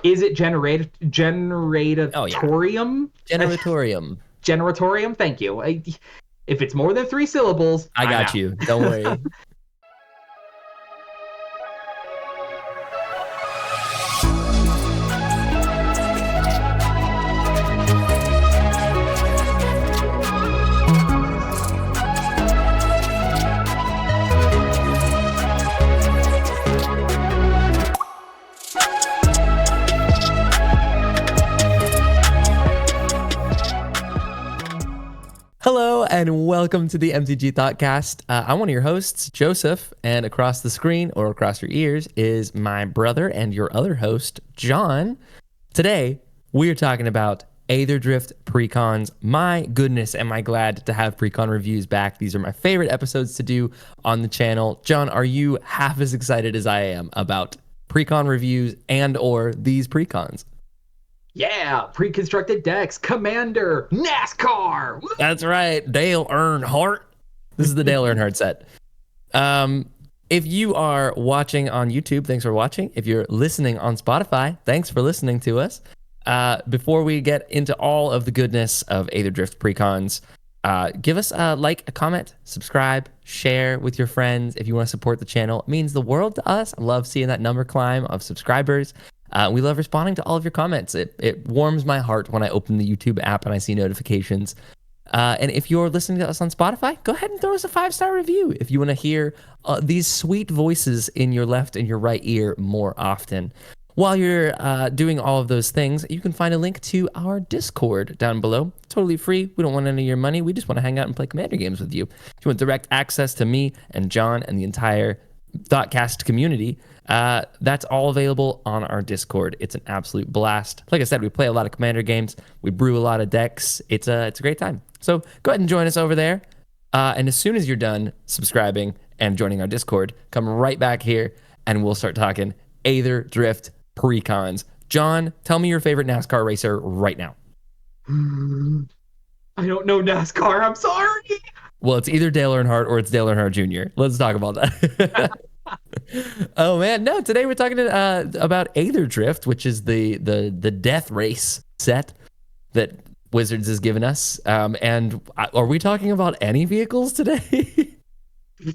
Is it Oh yeah, generatorium? generatorium. Generatorium. Thank you. If it's more than 3 syllables, I I'm got out. you. Don't worry. Hello and welcome to the MTG Thoughtcast. I'm one of your hosts, Joseph, and across the screen or across your ears is my brother and your other host, John. Today, we are talking about Aetherdrift PreCons. My goodness, am I glad to have PreCon reviews back. These are my favorite episodes to do on the channel. John, are you half as excited as I am about PreCon reviews and or these PreCons? Yeah, pre-constructed decks, Commander, NASCAR. Woo! That's right, Dale Earnhardt. This is the Dale Earnhardt set. If you are watching on YouTube, thanks for watching. If you're listening on Spotify, thanks for listening to us. Before we get into all of the goodness of Aetherdrift PreCons, give us a like, a comment, subscribe, share with your friends if you want to support the channel. It means the world to us. I love seeing that number climb of subscribers. We love responding to all of your comments. It warms my heart when I open the YouTube app and I see notifications. And if you're listening to us on Spotify, go ahead and throw us a 5-star review if you want to hear these sweet voices in your left and your right ear more often. While you're doing all of those things, you can find a link to our Discord down below. Totally free. We don't want any of your money. We just want to hang out and play Commander games with you. If you want direct access to me and John and the entire Thoughtcast community, that's all available on our Discord. It's an absolute blast. Like I said, we play a lot of Commander games. We brew a lot of decks. It's a great time. So go ahead and join us over there. And as soon as you're done subscribing and joining our Discord, come right back here and we'll start talking Aetherdrift PreCons. John, tell me your favorite NASCAR racer right now. I don't know NASCAR. I'm sorry. Well, it's either Dale Earnhardt or it's Dale Earnhardt Jr. Let's talk about that. Oh man, no! Today we're talking about Aetherdrift, which is the death race set that Wizards has given us. And are we talking about any vehicles today?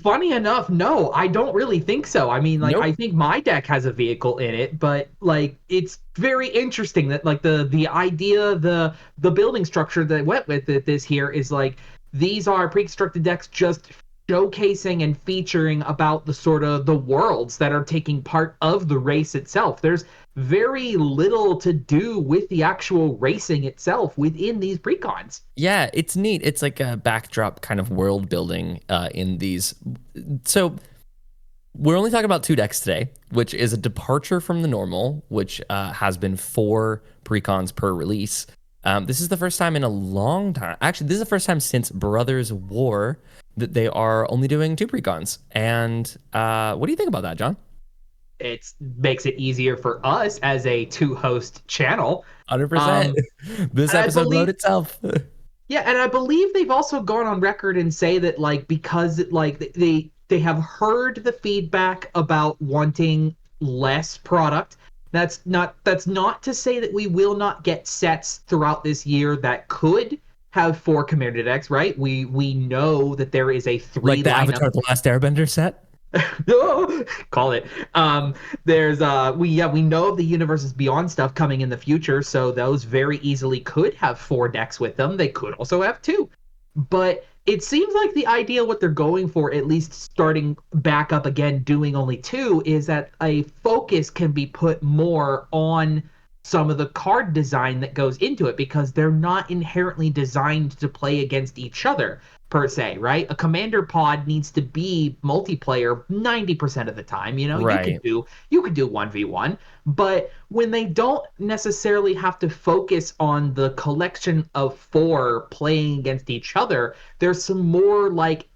Funny enough, no, I don't really think so. I mean, like, Nope. I think my deck has a vehicle in it, but like, it's very interesting that like the idea, the building structure that went with it this here is like these are pre-constructed decks just showcasing and featuring about the sort of the worlds that are taking part of the race itself. There's very little to do with the actual racing itself within these precons. Yeah, it's neat. It's like a backdrop kind of world building in these. So we're only talking about 2 decks today, which is a departure from the normal, which has been 4 precons per release. This is the first time in a long time. Actually, this is the first time since Brothers War that they are only doing 2 precons. And what do you think about that, John? It makes it easier for us as a 2-host channel. 100%. This episode wrote itself. Yeah, and I believe they've also gone on record and say that like because like they have heard the feedback about wanting less product. That's not to say that we will not get sets throughout this year that could have 4 Commander decks, right? We know that there is a 3 like the lineup. Avatar: The Last Airbender set. Call it. There's we know of the Universes Beyond stuff coming in the future, so those very easily could have 4 decks with them. They could also have 2. But it seems like the idea what they're going for, at least starting back up again, doing only 2, is that a focus can be put more on some of the card design that goes into it, because they're not inherently designed to play against each other per se, right? A commander pod needs to be multiplayer 90% of the time. You know, Right. you could do 1v1, but when they don't necessarily have to focus on the collection of 4 playing against each other, there's some more like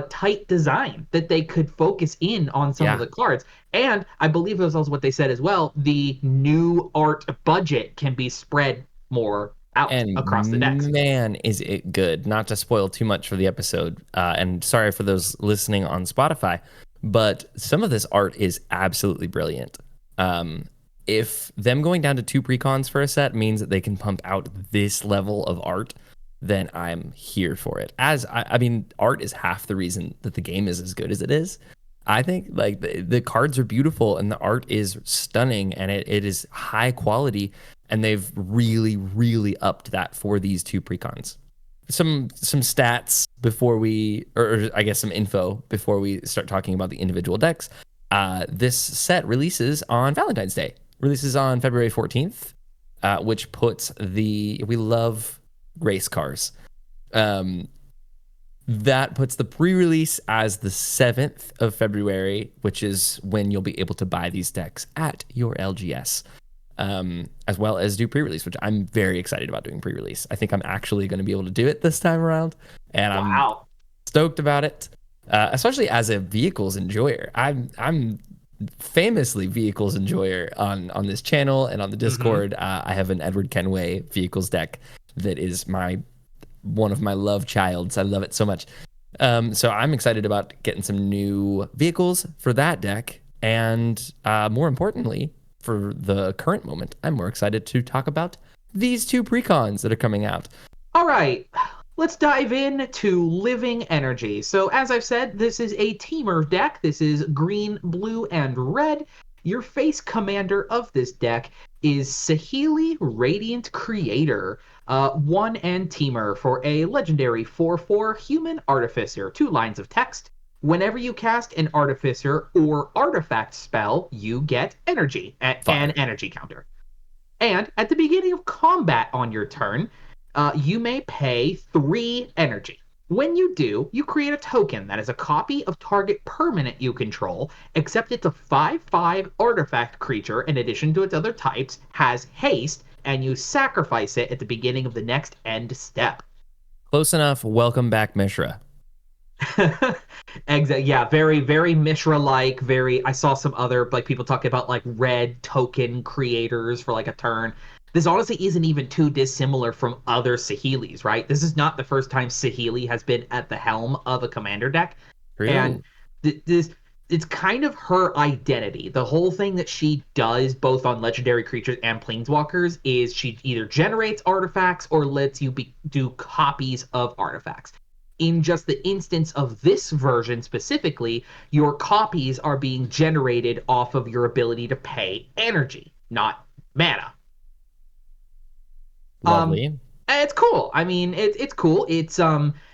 tight design that they could focus in on some of the cards. And I believe it was also what they said as well, the new art budget can be spread more out and across the decks. Man, is it good. Not to spoil too much for the episode, and sorry for those listening on Spotify, but some of this art is absolutely brilliant. if them going down to 2 precons for a set means that they can pump out this level of art, then I'm here for it. As I mean, art is half the reason that the game is as good as it is. I think like the cards are beautiful and the art is stunning and it is high quality, and they've really, really upped that for these 2 precons. Some stats before we, or I guess some info before we start talking about the individual decks. This set releases on Valentine's Day. Releases on February 14th, which puts we love race cars. That puts the pre-release as the 7th of February, which is when you'll be able to buy these decks at your LGS, as well as do pre-release, which I'm very excited about doing pre-release. I think I'm actually going to be able to do it this time around, and I'm stoked about it, especially as a vehicles enjoyer. I'm famously vehicles enjoyer on this channel and on the Discord. I have an Edward Kenway vehicles deck that is one of my love childs. I love it so much. So I'm excited about getting some new vehicles for that deck. And more importantly, for the current moment, I'm more excited to talk about these 2 precons that are coming out. All right, let's dive in to Living Energy. So as I've said, this is a teamer deck. This is green, blue, and red. Your face commander of this deck is Saheeli Radiant Creator, 1 and teamer for a legendary 4/4 human artificer. 2 lines of text. Whenever you cast an artificer or artifact spell, you get energy, an energy counter. And at the beginning of combat on your turn, you may pay 3 energy. When you do, you create a token that is a copy of target permanent you control, except it's a 5/5 artifact creature in addition to its other types, has haste, and you sacrifice it at the beginning of the next end step. Close enough. Welcome back, Mishra. Exactly. Yeah, very, very Mishra-like. Very. I saw some other like people talking about like red token creators for like a turn. This honestly isn't even too dissimilar from other Saheelis, right? This is not the first time Saheeli has been at the helm of a commander deck. True. And it's kind of her identity. The whole thing that she does, both on legendary creatures and planeswalkers, is she either generates artifacts or lets you do copies of artifacts. In just the instance of this version specifically, your copies are being generated off of your ability to pay energy, not mana. Lovely. It's cool. I mean, it's cool. It's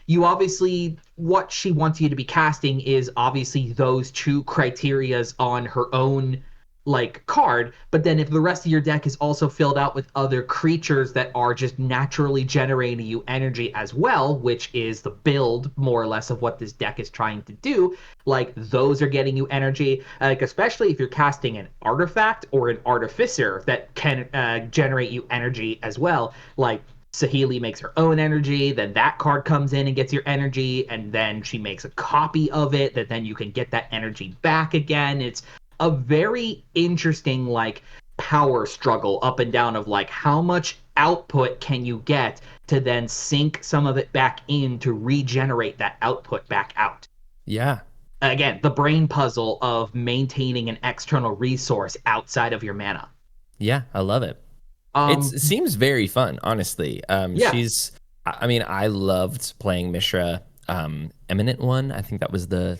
you obviously, what she wants you to be casting is obviously those 2 criterias on her own like card, but then if the rest of your deck is also filled out with other creatures that are just naturally generating you energy as well, which is the build more or less of what this deck is trying to do, like those are getting you energy, like especially if you're casting an artifact or an artificer that can generate you energy as well, like Saheeli makes her own energy, then that card comes in and gets your energy, and then she makes a copy of it that then you can get that energy back again. It's a very interesting like power struggle up and down of like how much output can you get to then sink some of it back in to regenerate that output back out. Yeah. Again, the brain puzzle of maintaining an external resource outside of your mana. Yeah, I love it. It seems very fun, honestly. Yeah. I mean, I loved playing Mishra, Eminent one. I think that was the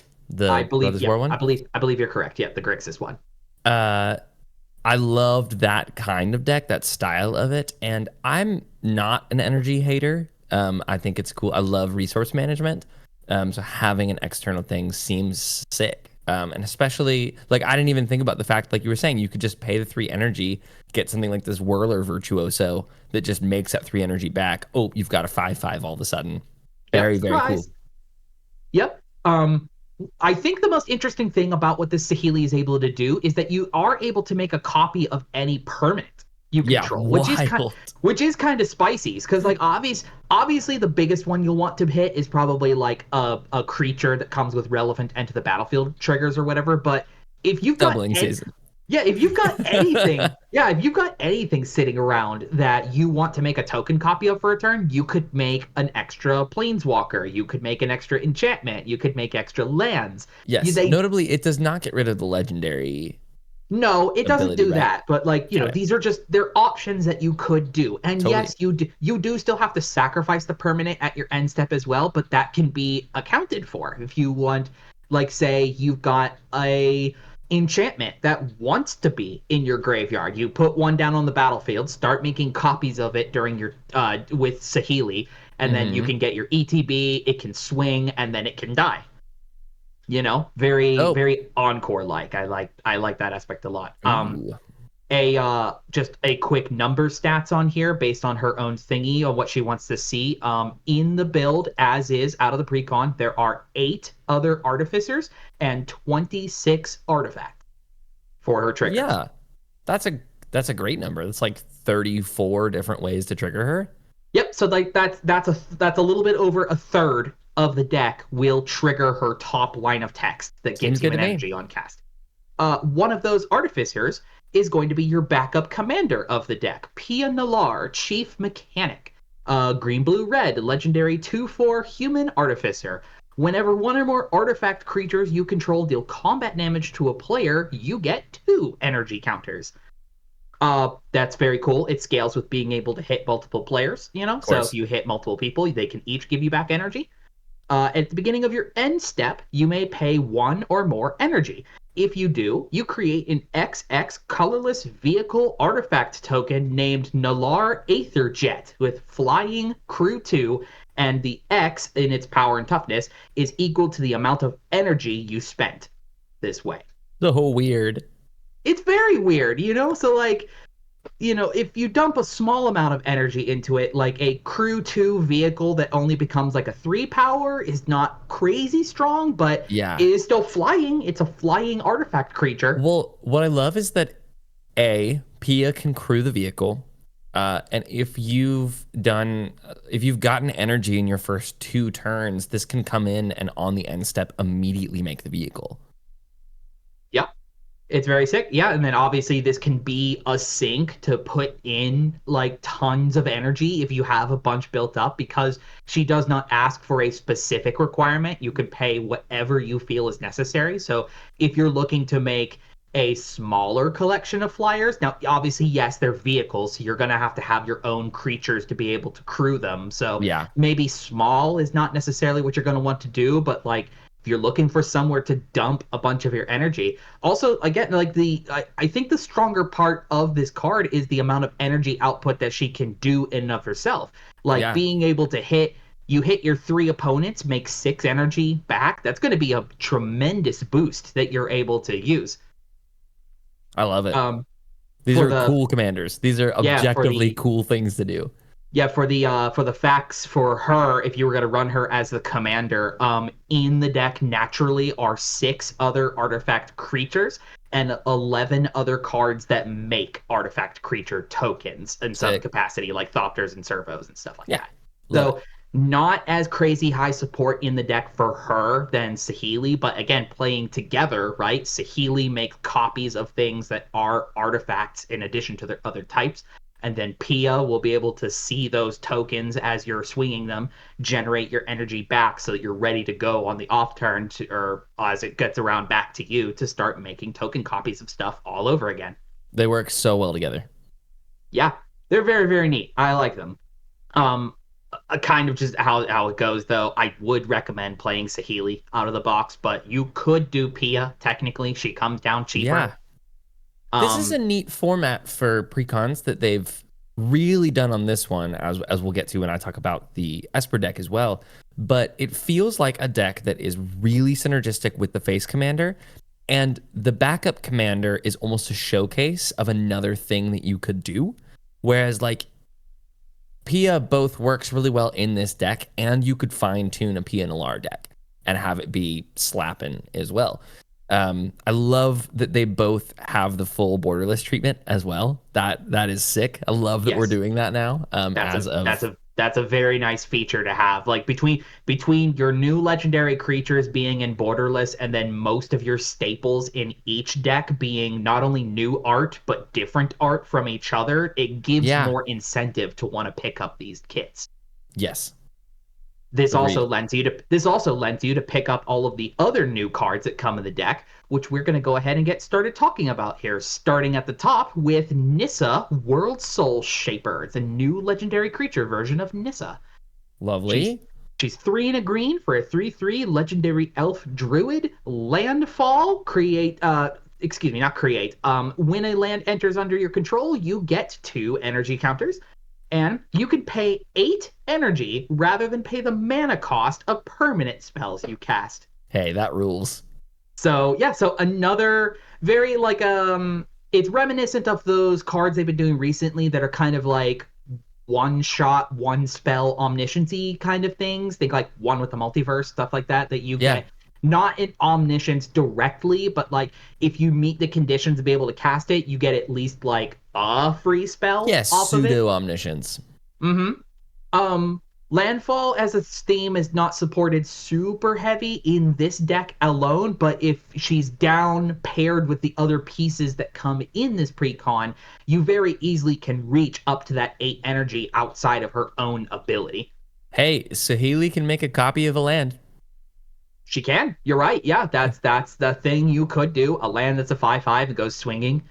I believe, Brothers War one. I believe you're correct. Yeah, the Grixis one. I loved that kind of deck, that style of it, and I'm not an energy hater. I think it's cool. I love resource management. So having an external thing seems sick. And especially, like, I didn't even think about the fact, like you were saying, you could just pay the 3 energy, get something like this Whirler Virtuoso that just makes that 3 energy back. Oh, you've got a 5/5 all of a sudden. Very, very cool. Yep. I think the most interesting thing about what this Saheeli is able to do is that you are able to make a copy of any permanent you control, which is kind of spicy, because like obviously the biggest one you'll want to hit is probably like a creature that comes with relevant enter the battlefield triggers or whatever. But if you've got season. Yeah, if you've got anything, if you've got anything sitting around that you want to make a token copy of for a turn, you could make an extra planeswalker, you could make an extra enchantment, you could make extra lands. Yes, notably, it does not get rid of the legendary No, it doesn't ability, do right? that. But like, Got it. these are just they're options that you could do. And Totally. yes, you do still have to sacrifice the permanent at your end step as well, but that can be accounted for. If you want, like say you've got a enchantment that wants to be in your graveyard. You put one down on the battlefield, start making copies of it during your with Saheeli, and then you Mm-hmm. can get your ETB, it can swing, and then it can die. Very, Oh. very encore like. I like that aspect a lot. Ooh. Just a quick number stats on here based on her own thingy on what she wants to see. In the build as is out of the precon, there are 8 other artificers and 26 artifacts for her triggers. Yeah. That's a that's a great number. That's like 34 different ways to trigger her. Yep, so like that's a little bit over a third of the deck will trigger her top line of text that Seems gives you good to an me. energy on cast. One of those artificers is going to be your backup commander of the deck, Pia Nalar, Chief Mechanic. Green, blue, red, legendary 2/4 human artificer. Whenever one or more artifact creatures you control deal combat damage to a player, you get 2 energy counters. That's very cool. It scales with being able to hit multiple players, Of So if course. you hit multiple people, they can each give you back energy. At the beginning of your end step, you may pay 1 or more energy. If you do, you create an XX colorless vehicle artifact token named Nalar Aetherjet with flying crew 2, and the X in its power and toughness is equal to the amount of energy you spent this way. So weird. It's very weird, So like if you dump a small amount of energy into it, like a crew 2 vehicle that only becomes like a 3 power is not crazy strong, but Yeah. it is still flying. It's a flying artifact creature. Well, what I love is that Pia can crew the vehicle. And if you've gotten energy in your first 2 turns, this can come in and on the end step immediately make the vehicle. Yep. It's very sick. Yeah, and then obviously this can be a sink to put in like tons of energy if you have a bunch built up because she does not ask for a specific requirement. You can pay whatever you feel is necessary. So if you're looking to make a smaller collection of flyers, now obviously yes, they're vehicles, so you're going to have your own creatures to be able to crew them. So Yeah. maybe small is not necessarily what you're going to want to do, but like if you're looking for somewhere to dump a bunch of your energy. Also, again, like I think the stronger part of this card is the amount of energy output that she can do in and of herself. Like Yeah. being able to hit your 3 opponents, make 6 energy back. That's going to be a tremendous boost that you're able to use. I love it. Um, These for are the cool commanders. These are yeah, objectively cool things to do. for the facts for her, if you were going to run her as the commander, in the deck naturally are 6 other artifact creatures and 11 other cards that make artifact creature tokens in some Sick. capacity, like Thopters and Servos and stuff like Yeah. that. Love So it. not as crazy high support in the deck for her than Saheeli, but again, playing together, right? Saheeli makes copies of things that are artifacts in addition to their other types. And then Pia will be able to see those tokens as you're swinging them, generate your energy back so that you're ready to go on the off turn or as it gets around back to you to start making token copies of stuff all over again. They work so well together. Yeah, they're very, very neat. I like them. Kind of just how it goes, though. I would recommend playing Saheeli out of the box, but you could do Pia. Technically, she comes down cheaper. Yeah. This is a neat format for precons that they've really done on this one, as we'll get to when I talk about the Esper deck as well. But it feels like a deck that is really synergistic with the face commander, and the backup commander is almost a showcase of another thing that you could do. Whereas like Pia both works really well in this deck, and you could fine tune a Pia Nalar deck and have it be slapping as well. I love that they both have the full borderless treatment as well. That is sick. I love that we're Yes. doing that now. That's a very nice feature to have. Like between your new legendary creatures being in borderless and then most of your staples in each deck being not only new art but different art from each other, it gives Yeah. more incentive to want to pick up these kits. Yes. Agreed. This also lends you to pick up all of the other new cards that come in the deck, which we're going to go ahead and get started talking about here. Starting at the top with Nissa, World Soul Shaper. It's a new legendary creature version of Nissa. Lovely. She's 3 and a green for a 3/3 legendary elf druid. Landfall, when a land enters under your control, you get 2 energy counters. And you can pay 8 energy rather than pay the mana cost of permanent spells you cast. Hey, that rules. So another very it's reminiscent of those cards they've been doing recently that are kind of like one shot, one spell omnisciency kind of things. Think like one with the multiverse, stuff like that you get not in omniscience directly, but like if you meet the conditions to be able to cast it, you get at least like a free spell off of it. Pseudo omniscience. Landfall as a theme is not supported super heavy in this deck alone, but if she's down paired with the other pieces that come in this pre-con, you very easily can reach up to that 8 energy outside of her own ability. Hey, Saheeli can make a copy of a land. She can. You're right. Yeah, that's the thing you could do. A land that's a 5/5 that goes swinging.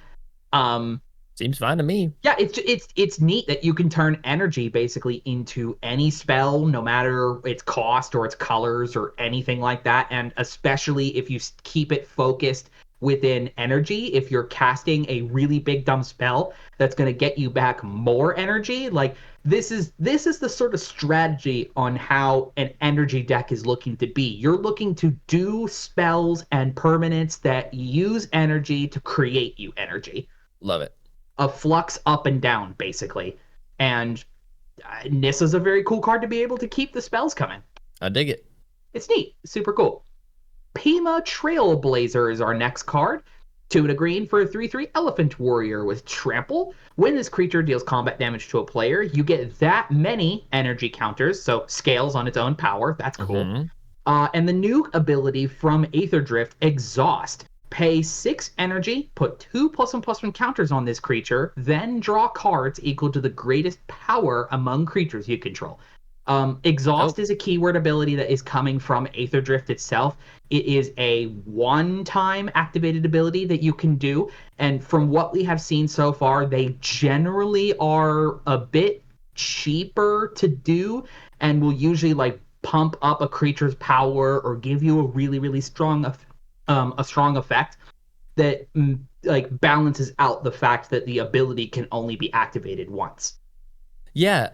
Seems fine to me. Yeah, it's neat that you can turn energy basically into any spell, no matter its cost or its colors or anything like that. And especially if you keep it focused within energy, if you're casting a really big dumb spell that's going to get you back more energy, like this is the sort of strategy on how an energy deck is looking to be. You're looking to do spells and permanents that use energy to create you energy. Love it. A flux up and down, basically. And Nissa's a very cool card to be able to keep the spells coming. I dig it. It's neat. Super cool. Pima Trailblazer is our next card. 2 and a green for a 3/3 Elephant Warrior with Trample. When this creature deals combat damage to a player, you get that many energy counters, so scales on its own power. That's cool. Mm-hmm. And the new ability from Aetherdrift, Exhaust. Pay 6 energy, put 2 +1/+1 counters on this creature, then draw cards equal to the greatest power among creatures you control. Exhaust is a keyword ability that is coming from Aetherdrift itself. It is a one-time activated ability that you can do, and from what we have seen so far, they generally are a bit cheaper to do, and will usually like pump up a creature's power or give you a really, really strong effect that like balances out the fact that the ability can only be activated once. Yeah,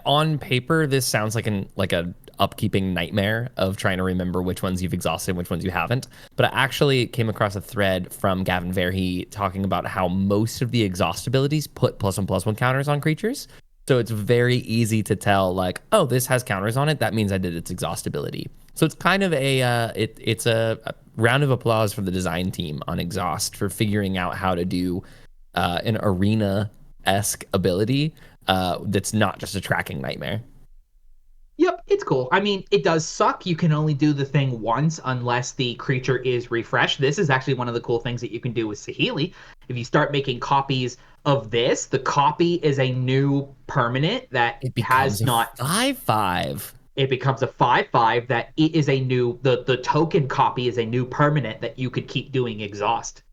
on paper this sounds like a upkeeping nightmare of trying to remember which ones you've exhausted and which ones you haven't. But I actually came across a thread from Gavin Verhey talking about how most of the exhaust abilities put +1/+1 counters on creatures. So it's very easy to tell, like, oh, this has counters on it. That means I did its exhaust ability. So it's kind of it's a round of applause for the design team on Exhaust for figuring out how to do an arena-esque ability that's not just a tracking nightmare. Yep, it's cool. I mean, it does suck. You can only do the thing once unless the creature is refreshed. This is actually one of the cool things that you can do with Saheeli. If you start making copies of this, the copy is a new permanent that has not 5/5. It becomes a 5/5 that it is a new the token copy is a new permanent that you could keep doing exhaust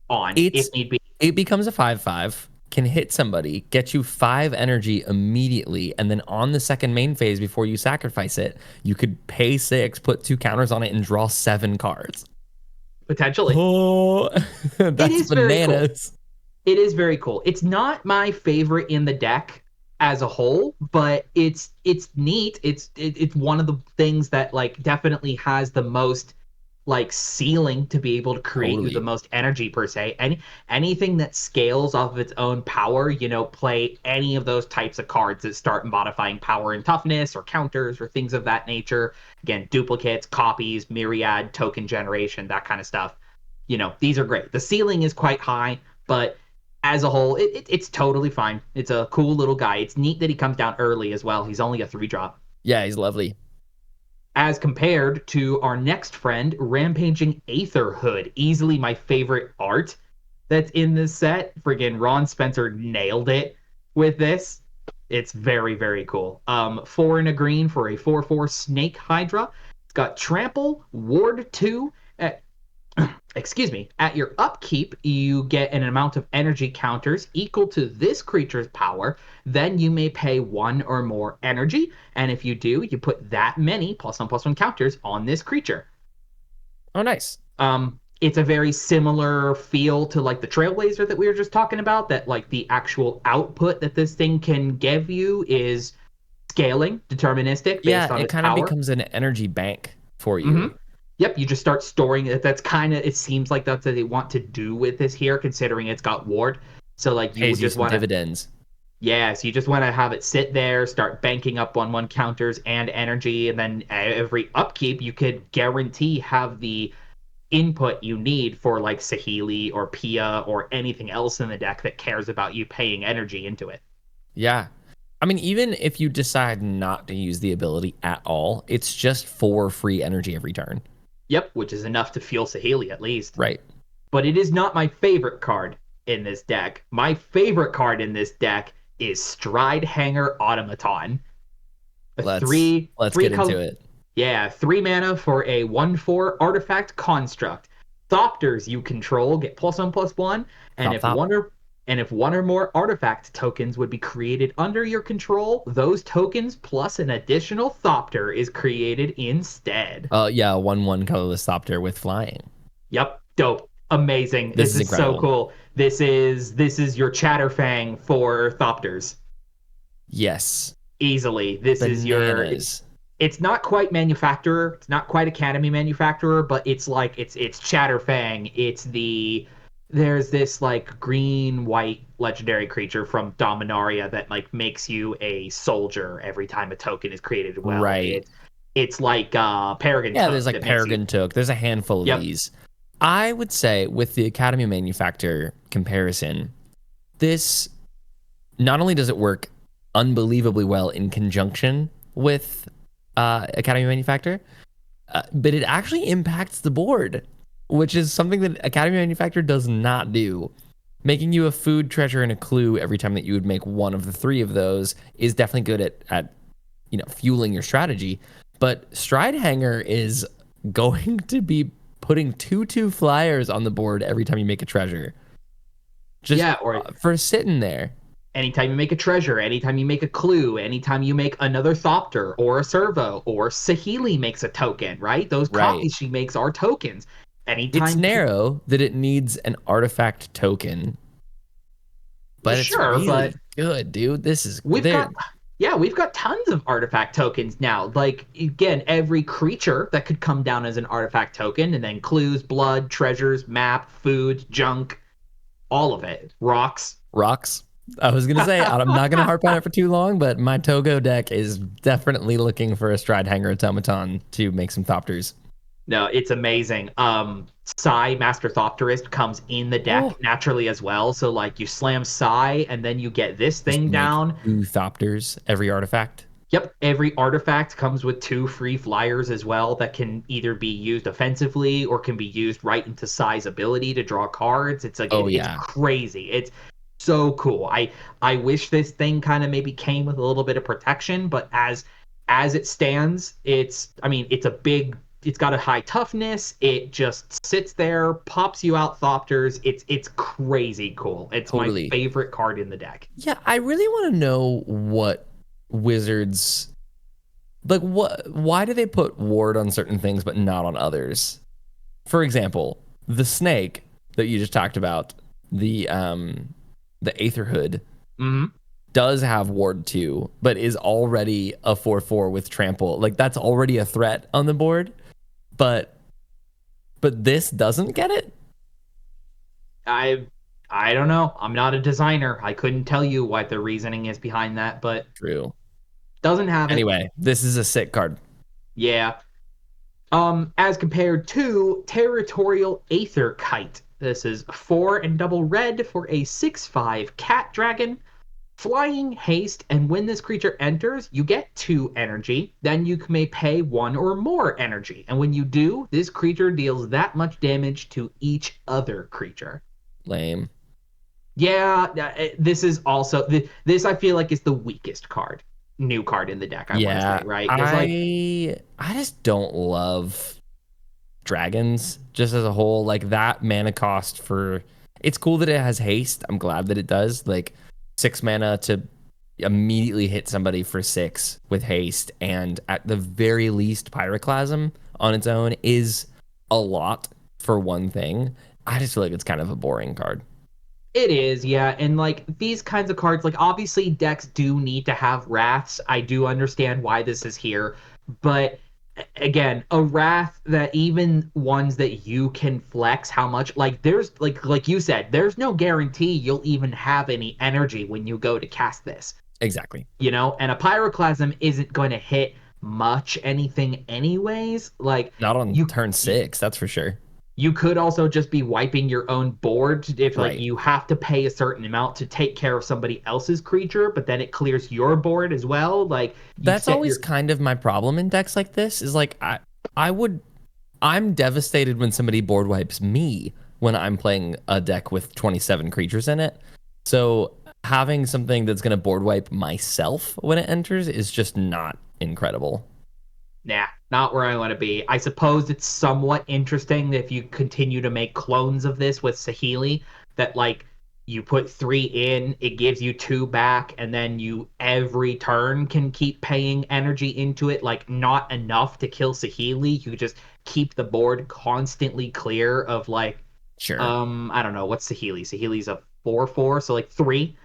on if need be. It becomes a 5/5, can hit somebody, get you 5 energy immediately, and then on the second main phase before you sacrifice it, you could pay 6, put 2 counters on it, and draw 7 cards. Potentially. Oh, that's bananas. It is very cool. It's not my favorite in the deck as a whole, but it's neat. It's one of the things that like definitely has the most like ceiling to be able to create you the most energy per se. Anything that scales off of its own power, play any of those types of cards that start modifying power and toughness or counters or things of that nature. Again, duplicates, copies, myriad, token generation, that kind of stuff. These are great. The ceiling is quite high, but as a whole, it's totally fine. It's a cool little guy. It's neat that he comes down early as well. He's only a 3-drop. Yeah, he's lovely. As compared to our next friend, Rampaging Aetherhood. Easily my favorite art that's in this set. Friggin' Ron Spencer nailed it with this. It's very, very cool. 4 and a green for a 4/4 Snake Hydra. It's got Trample, Ward 2. Excuse me. At your upkeep, you get an amount of energy counters equal to this creature's power. Then you may pay 1 or more energy. And if you do, you put that many +1/+1 counters on this creature. Oh, nice. It's a very similar feel to like the Trailblazer that we were just talking about, that like the actual output that this thing can give you is scaling, deterministic based Yeah, on it its kind of power. becomes an energy bank for you. Mm-hmm. Yep, you just start storing it. That's kind of, it seems like that's what they want to do with this here, considering it's got ward. So like you would Pays you just some want to, dividends. yeah, so you just want to have it sit there, start banking up 1/1 counters and energy, and then every upkeep you could guarantee have the input you need for like Saheeli or Pia or anything else in the deck that cares about you paying energy into it. Yeah. I mean, even if you decide not to use the ability at all, it's just 4 free energy every turn. Yep, which is enough to fuel Saheeli at least. Right. But it is not my favorite card in this deck. My favorite card in this deck is Stride Hanger Automaton. A Let's three get color, into it. yeah, 3 mana for a 1/4 artifact construct. Thopters you control get +1/+1, and Thop thop. if one or more artifact tokens would be created under your control, those tokens plus an additional Thopter is created instead. Yeah, 1/1 colorless Thopter with flying. Yep, dope, amazing. This This is is so incredible. cool. This is your Chatterfang for Thopters. Yes. Easily. This is your, Bananas. it's not quite manufacturer, it's not quite Academy manufacturer, but it's like it's Chatterfang. It's the, there's this like green white legendary creature from Dominaria that like makes you a soldier every time a token is created. Well, Right. it's like Paragon Yeah, Toad there's like that makes you, Paragon Took. There's a handful of yep. these. I would say with the Academy manufacturer comparison, this not only does it work unbelievably well in conjunction with Academy manufacturer, but it actually impacts the board, which is something that Academy manufacturer does not do. Making you a food, treasure, and a clue every time that you would make one of the 3 of those is definitely good at fueling your strategy. But Stride Hanger is going to be putting 2/2 flyers on the board every time you make a treasure. Just Yeah, or for sitting there. anytime you make a treasure, anytime you make a clue, anytime you make another Thopter or a Servo, or Saheeli makes a token, right? Those Right. copies she makes are tokens. It's Anytime, narrow that it needs an artifact token, but it's sure, but really good, dude. This is we've there. got, yeah, we've got tons of artifact tokens now. Like again, every creature that could come down as an artifact token, and then clues, blood, treasures, map, food, junk, all of it. Rocks. Rocks. I was gonna say I'm not gonna harp on it for too long, but my Togo deck is definitely looking for a Stride Hanger Automaton to make some Thopters. No, it's amazing. Psy Master Thopterist comes in the deck Oh. naturally as well. So like you slam Psy and then you get this Just thing make down. 2 Thopters every artifact. Yep, every artifact comes with 2 free flyers as well that can either be used offensively or can be used right into Psy's ability to draw cards. It's like it's crazy. It's so cool. I wish this thing kind of maybe came with a little bit of protection, but as it stands, it's got a high toughness. It just sits there, pops you out Thopters. It's crazy cool. It's Totally. my favorite card in the deck. Yeah, I really want to know what Wizards like. Why do they put ward on certain things but not on others? For example, the snake that you just talked about, the Aetherhood, does have ward 2, but is already a 4/4 with trample. Like that's already a threat on the board, but this doesn't get it. I don't know. I'm not a designer. I couldn't tell you what the reasoning is behind that, but True. doesn't have it. Anyway, this is a sick card. Yeah. As compared to Territorial Aether Kite. This is 4 and double red for a 6/5 cat dragon. Flying, haste, and when this creature enters, you get 2 energy. Then you may pay 1 or more energy. And when you do, this creature deals that much damage to each other creature. Lame. Yeah, this is also this I feel like is the weakest card, new card in the deck. I want to say, Yeah, right? Because like I just don't love dragons just as a whole. Like that mana cost for it's cool that it has haste. I'm glad that it does. Like 6 mana to immediately hit somebody for 6 with haste, and at the very least, Pyroclasm on its own is a lot for one thing. I just feel like it's kind of a boring card. it is, yeah, and like these kinds of cards, like obviously decks do need to have wraths. I do understand why this is here, but again, a wrath that even ones that you can flex how much, like there's like you said, there's no guarantee you'll even have any energy when you go to cast this, Exactly. you know, and a pyroclasm isn't going to hit much anything anyways. Like Not on you turn 6, that's for sure. you could also just be wiping your own board if like Right. you have to pay a certain amount to take care of somebody else's creature, but then it clears your board as well. Like you That's set always your kind of my problem in decks like this is like I would I'm devastated when somebody board wipes me when I'm playing a deck with 27 creatures in it. So having something that's going to board wipe myself when it enters is just not incredible. nah, not where I want to be. I suppose it's somewhat interesting if you continue to make clones of this with Saheeli that like you put 3 in, it gives you 2 back, and then you every turn can keep paying energy into it, like not enough to kill Saheeli. You just keep the board constantly clear of like Sure. I don't know, what's Saheeli? Saheeli's a 4/4, so like 3.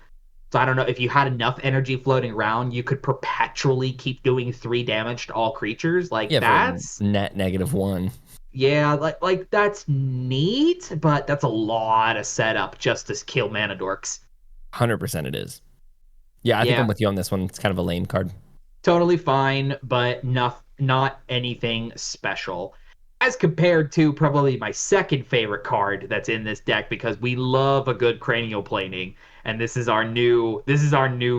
So I don't know if you had enough energy floating around, you could perpetually keep doing 3 damage to all creatures. Like Yeah, for that's net -1. yeah, like that's neat, but that's a lot of setup just to kill mana dorks. 100% it is. Yeah, I think I'm Yeah, with you on this one. It's kind of a lame card. totally fine, but not anything special. As compared to probably my second favorite card that's in this deck because we love a good cranial planing, and this is our new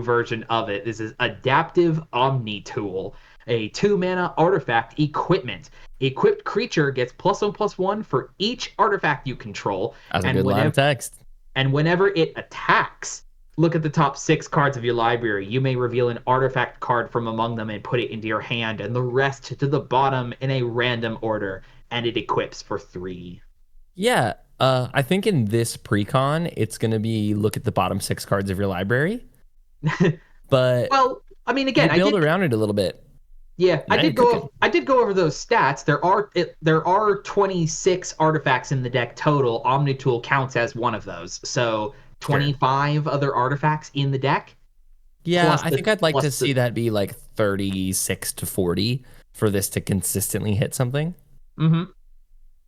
version of it. This is Adaptive Omni Tool, a 2 mana artifact equipment. Equipped creature gets +1/+1 for each artifact you control, That's a and good line of text. whenever it attacks, look at the top 6 cards of your library. You may reveal an artifact card from among them and put it into your hand, and the rest to the bottom in a random order, and it equips for 3. Yeah, I think in this pre-con, it's going to be look at the bottom 6 cards of your library, but Well, I mean, you again, I build did. around it a little bit. Yeah, Now you're cooking. I did go over those stats. There are 26 artifacts in the deck total. Omnitool counts as one of those. So Sure. 25 other artifacts in the deck Yeah, plus I the think I'd like plus to see the that be like 36 to 40 for this to consistently hit something. Mhm.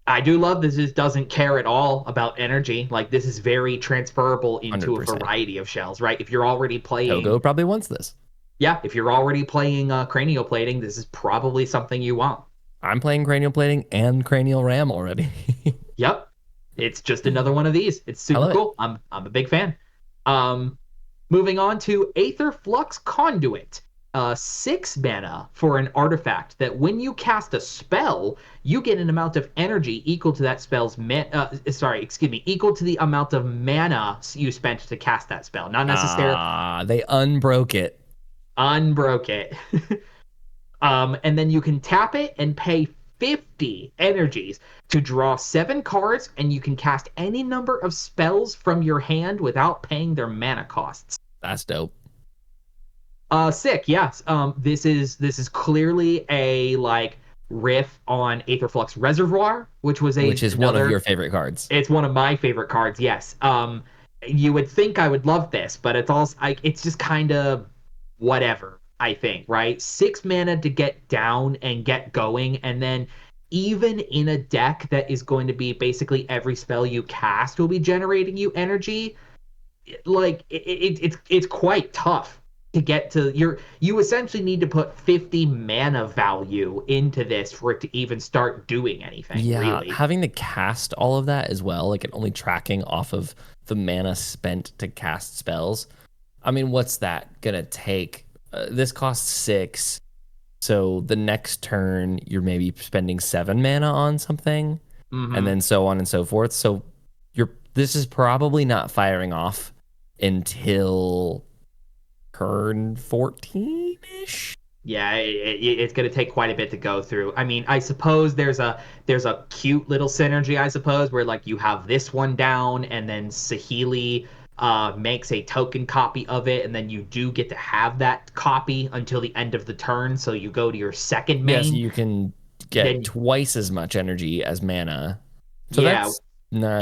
I do love this. This doesn't care at all about energy. Like this is very transferable into a 100%. variety of shells, right? If you're already Togo playing, probably wants this. yeah, if you're already playing cranial plating, this is probably something you want. I'm playing cranial plating and cranial ram already. Yep. It's just another one of these. It's I super love it. cool. I'm a big fan. Um, Moving on to Aether Flux Conduit. 6 mana for an artifact that when you cast a spell, you get an amount of energy equal to that spell's equal to the amount of mana you spent to cast that spell. Not necessarily They unbroke it. unbroke it. And then you can tap it and pay 50 energies to draw 7 cards, and you can cast any number of spells from your hand without paying their mana costs. That's dope. Sick, yes. This is clearly a like riff on Aetherflux Reservoir, which was Which is one of your another. favorite cards. It's one of my favorite cards. Yes. You would think I would love this, but it's just kind of whatever. I think, right? 6 mana to get down and get going, and then even in a deck that is going to be basically every spell you cast will be generating you energy. Like it's quite tough to get to you essentially need to put 50 mana value into this for it to even start doing anything, Yeah, really. having to cast all of that as well, like it only tracking off of the mana spent to cast spells. I mean, what's that gonna take? This costs 6, so the next turn you're maybe spending 7 mana on something, and Hmm. then so on and so forth. So this is probably not firing off until turn 14-ish. Yeah, it's going to take quite a bit to go through. I mean, I suppose there's a cute little synergy, I suppose, where like you have this one down, and then Sahili makes a token copy of it, and then you do get to have that copy until the end of the turn. So you go to your second Yes, main. you can get Then twice as much energy as mana. So yeah, that's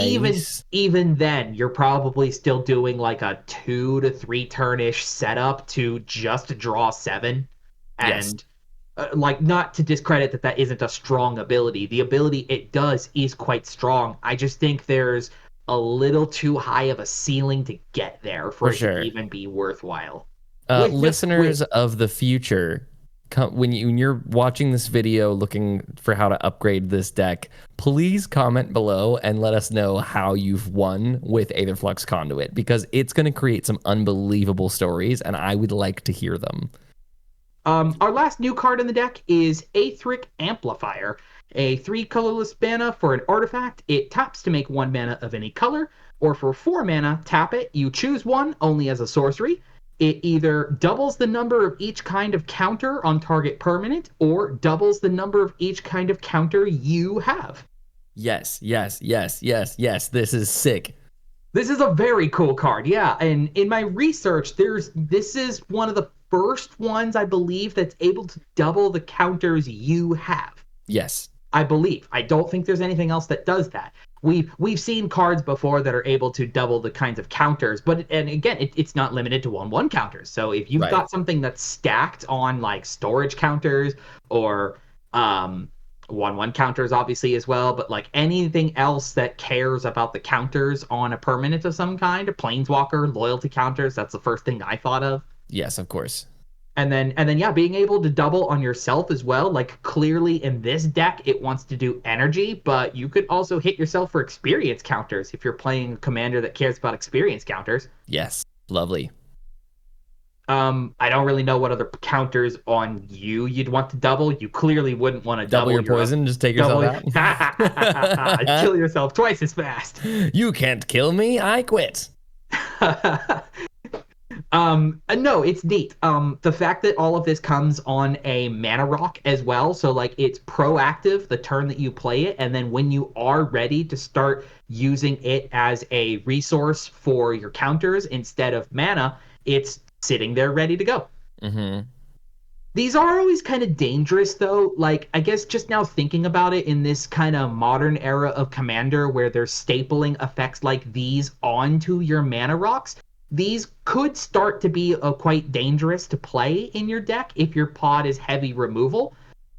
even nice. even then, you're probably still doing like a 2 to 3 turnish setup to just draw 7, Yes, and like, not to discredit that isn't a strong ability. The ability it does is quite strong. I just think there's a little too high of a ceiling to get there for for it to sure. even be worthwhile. With no, Listeners of the future, when you're watching this video looking for how to upgrade this deck, please comment below and let us know how you've won with Aetherflux Conduit, because it's going to create some unbelievable stories, and I would like to hear them. Our last new card in the deck is AI Amplifier, a 3 colorless mana for an artifact. It taps to make 1 mana of any color, or for 4 mana, tap it. You choose one only as a sorcery. It either doubles the number of each kind of counter on target permanent, or doubles the number of each kind of counter you have. Yes, yes, yes, yes, yes. This is sick. This is a very cool card, yeah. And in my research, this is one of the first ones, I believe, that's able to double the counters you have. Yes. I believe. I don't think there's anything else that does that. We've seen cards before that are able to double the kinds of counters, but and again, it's not limited to 1/1 counters. So if you've Right. got something that's stacked on like storage counters, or 1/1 counters obviously as well, but like anything else that cares about the counters on a permanent of some kind, a planeswalker, loyalty counters, that's the first thing I thought of. Yes, of course. And then yeah, being able to double on yourself as well. Like, clearly in this deck it wants to do energy, but you could also hit yourself for experience counters if you're playing a commander that cares about experience counters. Yes. Lovely. I don't really know what other counters on you'd want to double. You clearly wouldn't want to Double your poison, just take yourself out. Kill yourself twice as fast. You can't kill me, I quit. No, it's neat. The fact that all of this comes on a mana rock as well, so like it's proactive the turn that you play it, and then when you are ready to start using it as a resource for your counters instead of mana, it's sitting there ready to go. Mm-hmm. These are always kind of dangerous, though. Like, I guess just now thinking about it in this kind of modern era of Commander where they're stapling effects like these onto your mana rocks, these could start to be quite dangerous to play in your deck if your pod is heavy removal.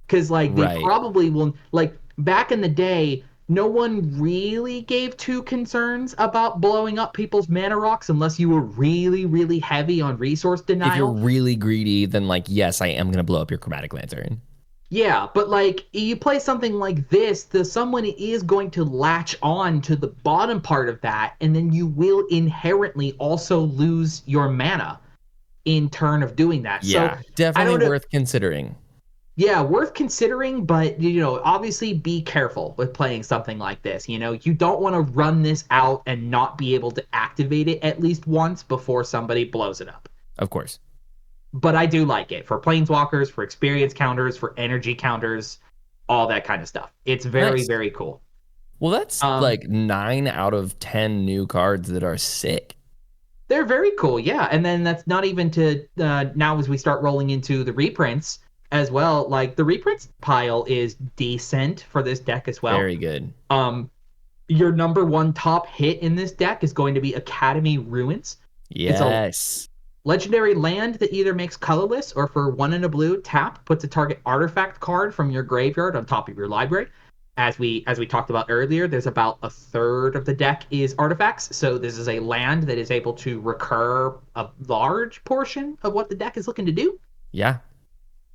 Because, like, they probably will, like, back in the day, no one really gave two concerns about blowing up people's mana rocks unless you were really, really heavy on resource denial. If you're really greedy, then, like, yes, I am going to blow up your Chromatic Lantern. Yeah, but like you play something like this, someone is going to latch on to the bottom part of that, and then you will inherently also lose your mana in turn of doing that. Yeah, so, definitely worth considering. Yeah, worth considering, but obviously be careful with playing something like this. You don't want to run this out and not be able to activate it at least once before somebody blows it up. Of course. But I do like it for planeswalkers, for experience counters, for energy counters, all that kind of stuff. It's very, very cool. Well, that's like 9 out of 10 new cards that are sick. They're very cool, yeah. And then that's not even to now as we start rolling into the reprints as well. Like, the reprints pile is decent for this deck as well. Very good. Your number one top hit in this deck is going to be Academy Ruins. Yes. Legendary land that either makes colorless or for 1 and a blue, tap, puts a target artifact card from your graveyard on top of your library. As we talked about earlier, there's about a third of the deck is artifacts, so this is a land that is able to recur a large portion of what the deck is looking to do. Yeah.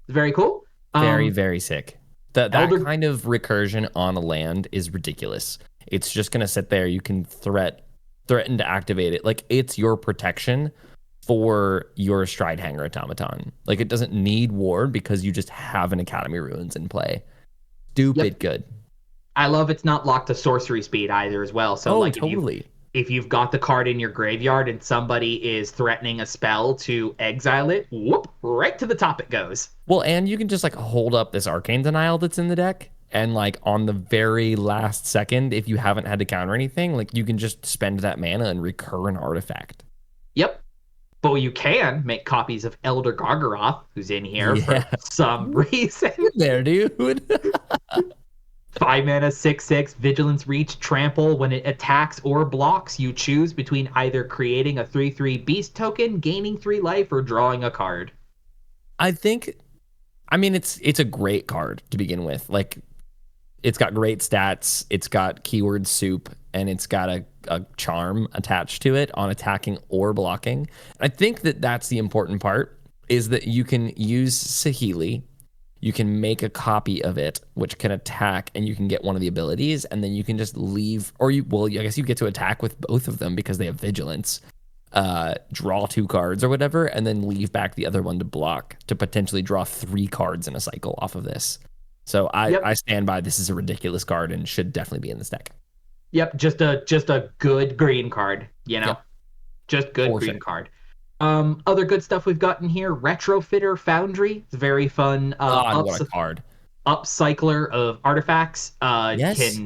Very cool. Very, very sick. That kind of recursion on a land is ridiculous. It's just going to sit there. You can threaten to activate it. Like, it's your protection for your Stridehanger Automaton. Like, it doesn't need ward because you just have an Academy Ruins in play. Stupid good. I love it's not locked to sorcery speed either as well. So, like, totally. if you've got the card in your graveyard and somebody is threatening a spell to exile it, whoop, right to the top it goes. Well, and you can just like hold up this Arcane Denial that's in the deck, and like on the very last second, if you haven't had to counter anything, like you can just spend that mana and recur an artifact. Yep. But you can make copies of Elder Gargaroth, who's in here Yeah. for some reason. There, dude. 5 mana, 6/6, Vigilance Reach, Trample. When it attacks or blocks, you choose between either creating a 3/3 beast token, gaining 3 life, or drawing a card. I think, I mean, it's a great card to begin with. Like, it's got great stats, it's got keyword soup, and it's got a charm attached to it on attacking or blocking. I think that that's the important part, is that you can use Saheeli, you can make a copy of it, which can attack, and you can get one of the abilities, and then you can just leave, or I guess you get to attack with both of them because they have vigilance, draw 2 cards or whatever, and then leave back the other one to block to potentially draw 3 cards in a cycle off of this. So I stand by, this is a ridiculous card and should definitely be in this deck. Yep, just a good green card, Yep. Just good green card. Other good stuff we've got in here, Retrofitter Foundry. It's very fun. What a card. Upcycler of artifacts. Yes.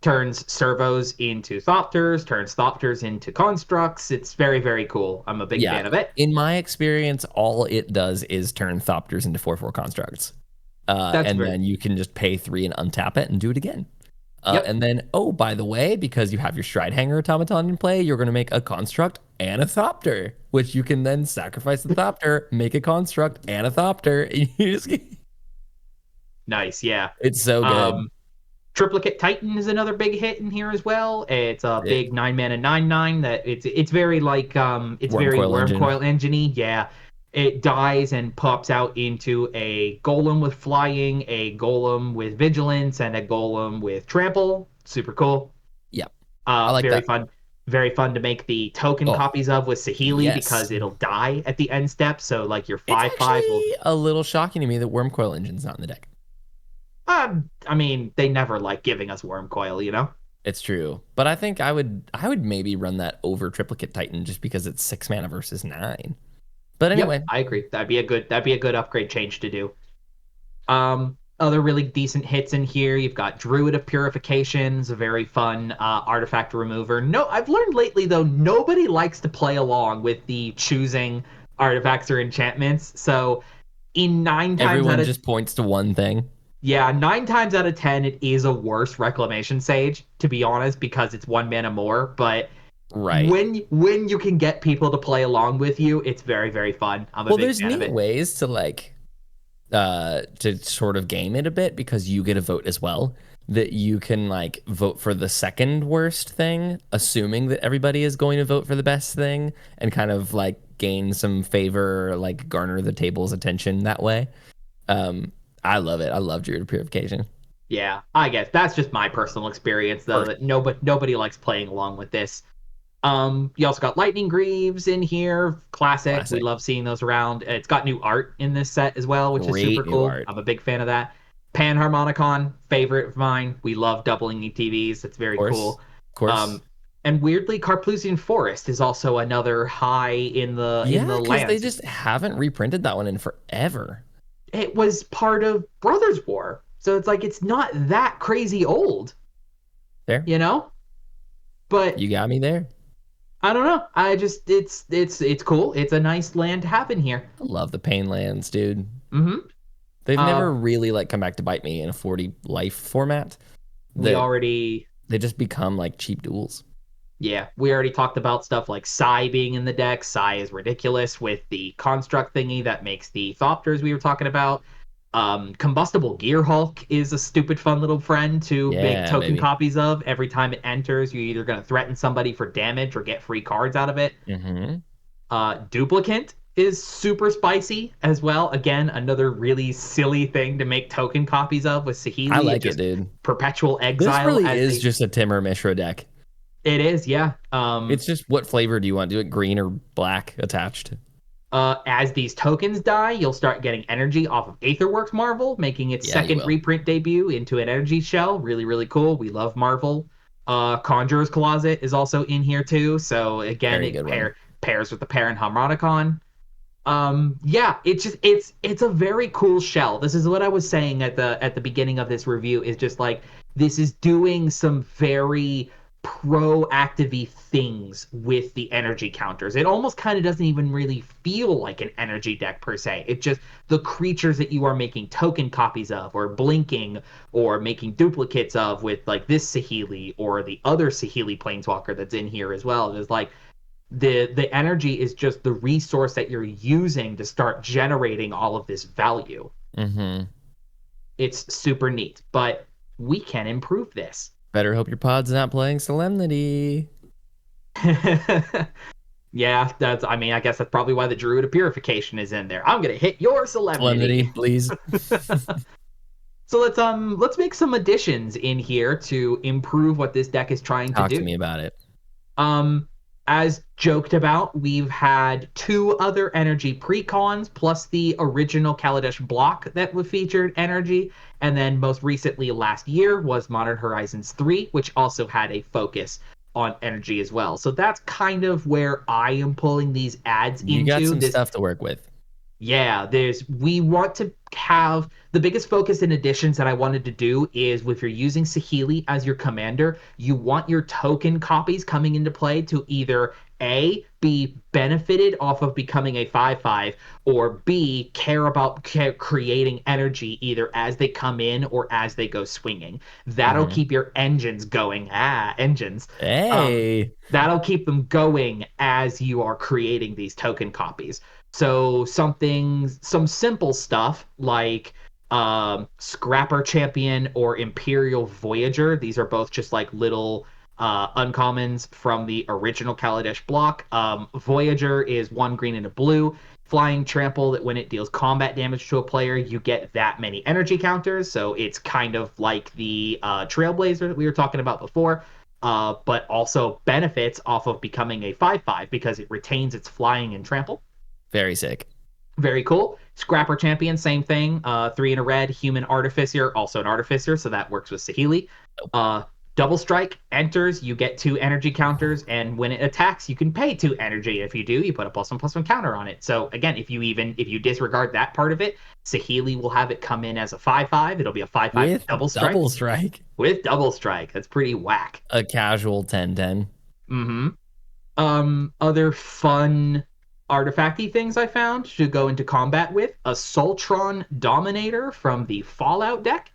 Turns servos into Thopters, turns Thopters into constructs. It's very, very cool. I'm a big fan of it. In my experience, all it does is turn Thopters into 4/4 constructs. Then you can just pay 3 and untap it and do it again. And then, by the way, because you have your Stride Hanger Automaton in play, you're going to make a construct and a Thopter, which you can then sacrifice the Thopter, make a construct and a Thopter. And you just Nice, yeah. It's so good. Triplicate Titan is another big hit in here as well. It's a big 9 mana 9/9 that it's very like it's very Wormcoil engine-y. Yeah. It dies and pops out into a golem with flying, a golem with vigilance, and a golem with trample. Super cool. Yep. I like very that. Fun. Very fun to make the token copies of with Saheeli because it'll die at the end step. So like your 5/5 will. A little shocking to me that Wormcoil Engine's not in the deck. I mean, they never like giving us Wormcoil, It's true, but I think I would maybe run that over Triplicate Titan just because it's 6 mana versus 9. But anyway, yep, I agree. That'd be a good upgrade change to do. Other really decent hits in here. You've got Druid of Purifications, a very fun artifact remover. No, I've learned lately though, nobody likes to play along with the choosing artifacts or enchantments. So in 9 times everyone just points to one thing. Yeah, 9 times out of 10, it is a worse Reclamation Sage, to be honest, because it's 1 mana more. But when you can get people to play along with you, it's very, very fun. I'm a big fan of it. There's neat ways to like to sort of game it a bit because you get a vote as well. That you can like vote for the second worst thing, assuming that everybody is going to vote for the best thing, and kind of like gain some favor, like garner the table's attention that way. I love it. I love Druid of Purification. Yeah, I guess that's just my personal experience, though. That nobody likes playing along with this. You also got Lightning Greaves in here, classic. We love seeing those around. It's got new art in this set as well, which is super cool. Art. I'm a big fan of that. Panharmonicon, favorite of mine. We love doubling ETVs. That's very cool. Of course. And weirdly, Carplusian Forest is also another high in the lands. They just haven't reprinted that one in forever. It was part of Brothers War, so it's like it's not that crazy old. There, but you got me there. I don't know. I just it's cool. It's a nice land to have in here. I love the Pain lands, dude. Mm-hmm. They've never really like come back to bite me in a 40 life format. They just become like cheap duels. Yeah, we already talked about stuff like Psy being in the deck. Psy is ridiculous with the construct thingy that makes the Thopters we were talking about. Combustible Gear Hulk is a stupid fun little friend to make token copies of. Every time it enters, you're either going to threaten somebody for damage or get free cards out of it. Mm-hmm. Duplicant is super spicy as well. Again, another really silly thing to make token copies of with Saheeli. I like it, dude. Perpetual Exile. This really is just a Timur Mishra deck. It is, yeah. It's just what flavor do you want? Do it green or black attached? As these tokens die, you'll start getting energy off of Aetherworks Marvel, making its second reprint debut into an energy shell. Really, really cool. We love Marvel. Conjurer's Closet is also in here too. So again, Very it good one. pairs with the Parent Harmonicon. Yeah, it's a very cool shell. This is what I was saying at the beginning of this review, is just like this is doing some very proactive things with the energy counters. It almost kind of doesn't even really feel like an energy deck per se. It just the creatures that you are making token copies of or blinking or making duplicates of with like this Saheeli or the other Saheeli planeswalker that's in here as well. Is like the energy is just the resource that you're using to start generating all of this value. Mm-hmm. It's super neat, but we can improve this. Better hope your pod's not playing Solemnity. Yeah, that's, I mean, I guess that's probably why the Druid of Purification is in there. I'm gonna hit your Solemnity, Solemnity. please. So let's make some additions in here to improve what this deck is trying to Talk do. to me about it. Um, as joked about, we've had two other energy precons plus the original Kaladesh block that was featured energy, and then most recently last year was Modern Horizons 3, which also had a focus on energy as well. So that's kind of where I am pulling these ads You got into some this. stuff to work with. Yeah, we want to have the biggest focus in additions that I wanted to do is if you're using Saheeli as your commander, you want your token copies coming into play to either A, be benefited off of becoming a 5/5, or B, care about creating energy either as they come in or as they go swinging. That'll Mm-hmm. keep your engines going. Engines. Hey. That'll keep them going as you are creating these token copies. So some simple stuff like Scrapper Champion or Imperial Voyager. These are both just like little uncommons from the original Kaladesh block. Voyager is 1 green and a blue. Flying trample that when it deals combat damage to a player, you get that many energy counters. So it's kind of like the Trailblazer that we were talking about before. But also benefits off of becoming a 5/5 because it retains its flying and trample. Very sick. Very cool. Scrapper Champion, same thing. 3 in a red. Human Artificer, also an Artificer, so that works with Saheeli. Double Strike enters, you get 2 energy counters, and when it attacks, you can pay 2 energy. If you do, you put a +1/+1 counter on it. So again, if you disregard that part of it, Saheeli will have it come in as a 5/5. It'll be a 5/5 With double strike. double strike. With double strike. That's pretty whack. A casual 10/10. Mm-hmm. Other fun artifacty things I found to go into combat with: a Sultron Dominator from the Fallout deck.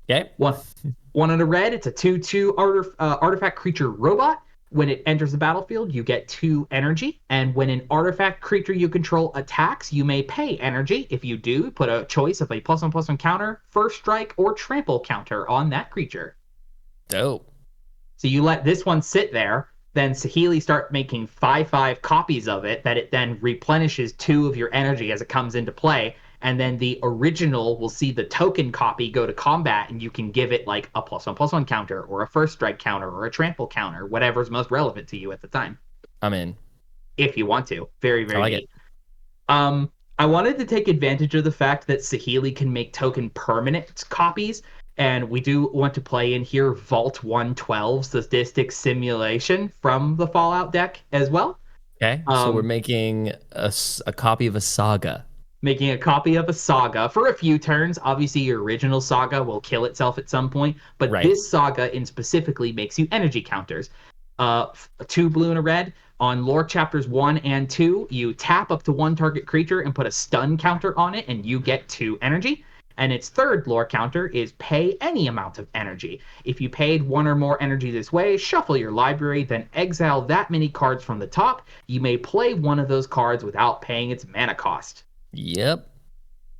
Okay. One in a red. It's a 2/2 artifact creature robot. When it enters the battlefield, you get 2 energy, and when an artifact creature you control attacks, you may pay energy. If you do, put a choice of a +1/+1 counter, first strike, or trample counter on that creature. Dope. So you let this one sit there, then Saheeli start making 5/5 copies of it, that it then replenishes 2 of your energy as it comes into play, and then the original will see the token copy go to combat, and you can give it like a +1/+1 counter, or a first strike counter, or a trample counter, whatever's most relevant to you at the time. I'm in. If you want to. Very, very I like neat. it. I wanted to take advantage of the fact that Saheeli can make token permanent copies, and we do want to play in here Vault 112 Sadistic Simulation from the Fallout deck as well. Okay. So we're making a copy of a saga. Making a copy of a saga for a few turns. Obviously, your original saga will kill itself at some point, but Right. this saga in specifically makes you energy counters. 2 blue and a red. On lore chapters 1 and 2, you tap up to 1 target creature and put a stun counter on it, and you get 2 energy. And its third lore counter is pay any amount of energy. If you paid 1 or more energy this way, shuffle your library, then exile that many cards from the top. You may play one of those cards without paying its mana cost. Yep.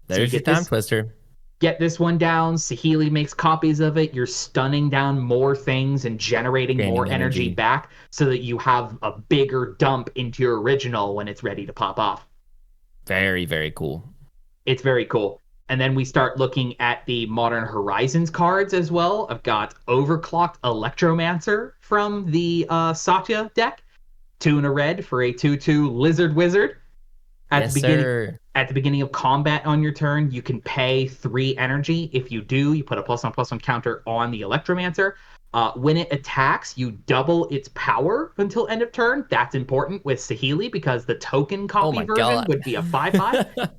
So There's your time twister. Get this one down. Saheeli makes copies of it. You're stunning down more things and generating more energy back so that you have a bigger dump into your original when it's ready to pop off. Very, very cool. It's very cool. And then we start looking at the Modern Horizons cards as well. I've got Overclocked Electromancer from the Satya deck. 2 in a red for a 2/2 Lizard Wizard. At the beginning of combat on your turn, you can pay 3 energy. If you do, you put a +1/+1 counter on the Electromancer. When it attacks, you double its power until end of turn. That's important with Saheeli because the token Oh copy my version god. would be a 5/5.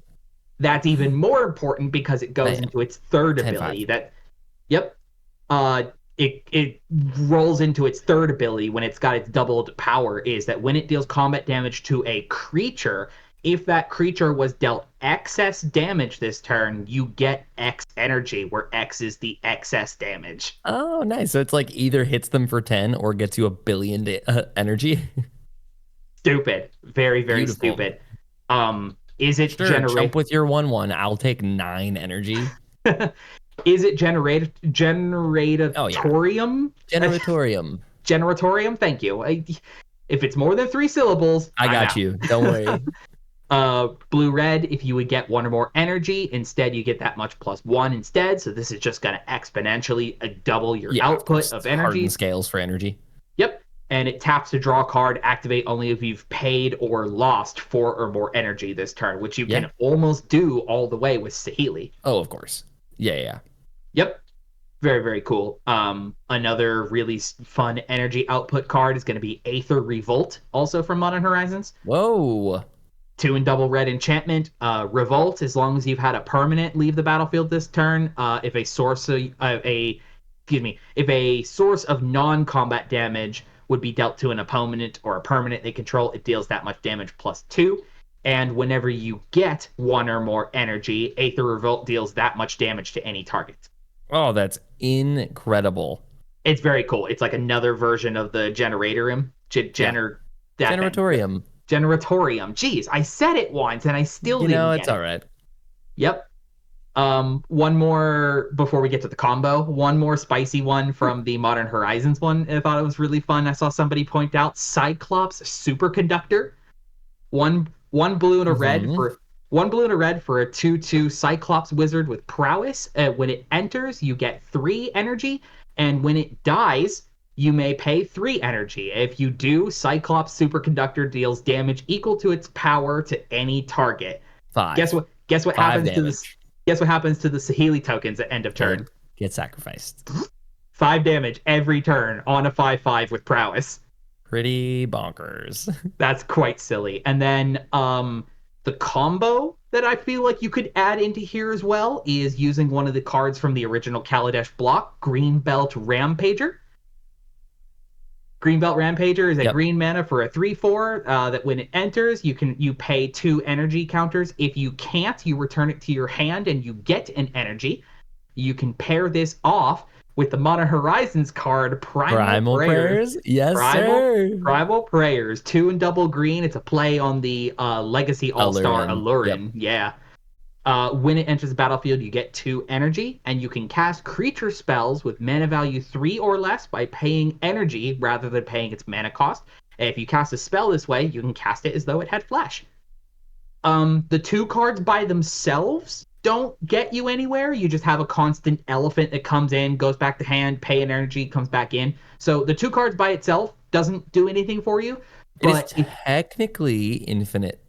That's even more important because it goes Man, into its third 10-5. ability. Yep. Uh, it rolls into its third ability when it's got its doubled power. Is that when it deals combat damage to a creature, if that creature was dealt excess damage this turn, you get X energy, where X is the excess damage. Oh, nice. So it's like either hits them for 10 or gets you a billion energy. Stupid. Very, very Beautiful. stupid. Is it Sure, jump generate? with your 1/1. I'll take 9 energy. Is it Oh yeah. generatorium? Generatorium. Generatorium? Thank you. If it's more than 3 syllables, I I'm got out. you. Don't worry. Blue red, if you would get 1 or more energy, instead you get that much +1 instead. So this is just going to exponentially double your Yeah, of output course. of Hardened energies. scales for energy. Yep. And it taps to draw a card, activate only if you've paid or lost 4 or more energy this turn, which you Yeah. can almost do all the way with Saheeli. Oh, of course. Yeah. Yep. Very, very cool. Another really fun energy output card is going to be Aether Revolt, also from Modern Horizons. Whoa. 2 and double red enchantment. Revolt, as long as you've had a permanent leave the battlefield this turn. If a source of non-combat damage would be dealt to an opponent or a permanent they control, it deals that much damage +2. And whenever you get 1 or more energy, Aether Revolt deals that much damage to any target. Oh, that's incredible. It's very cool. It's like another version of the Generatorium. Generatorium. Generatorium. Jeez, I said it once and I still didn't It's get all it. right. Yep. One more before we get to the combo. One more spicy one from the Modern Horizons one. I thought it was really fun. I saw somebody point out Cyclops Superconductor. One blue and a red for one blue and a red for a 2/2 Cyclops wizard with prowess. When it enters, you get 3 energy, and when it dies, you may pay 3 energy. If you do, Cyclops Superconductor deals damage equal to its power to any target. 5. Guess what 5 happens to damage. this? Guess what happens to the Saheeli tokens at end of turn? Get sacrificed. 5 damage every turn on a 5/5 with prowess. Pretty bonkers. That's quite silly. And then the combo that I feel like you could add into here as well is using one of the cards from the original Kaladesh block, Greenbelt Rampager. Greenbelt Rampager is a green mana for a 3/4 that when it enters, you pay 2 energy counters. If you can't, you return it to your hand and you get an energy. You can pair this off with the Modern Horizons card, Primal Prayers. Yes, sir. Primal Prayers, 2 and double green. It's a play on the Legacy All-Star Allurin. Yeah. When it enters the battlefield, you get 2 energy, and you can cast creature spells with mana value 3 or less by paying energy rather than paying its mana cost. And if you cast a spell this way, you can cast it as though it had flash. The 2 cards by themselves don't get you anywhere. You just have a constant elephant that comes in, goes back to hand, pay an energy, comes back in. So the 2 cards by itself doesn't do anything for you. But it is technically infinite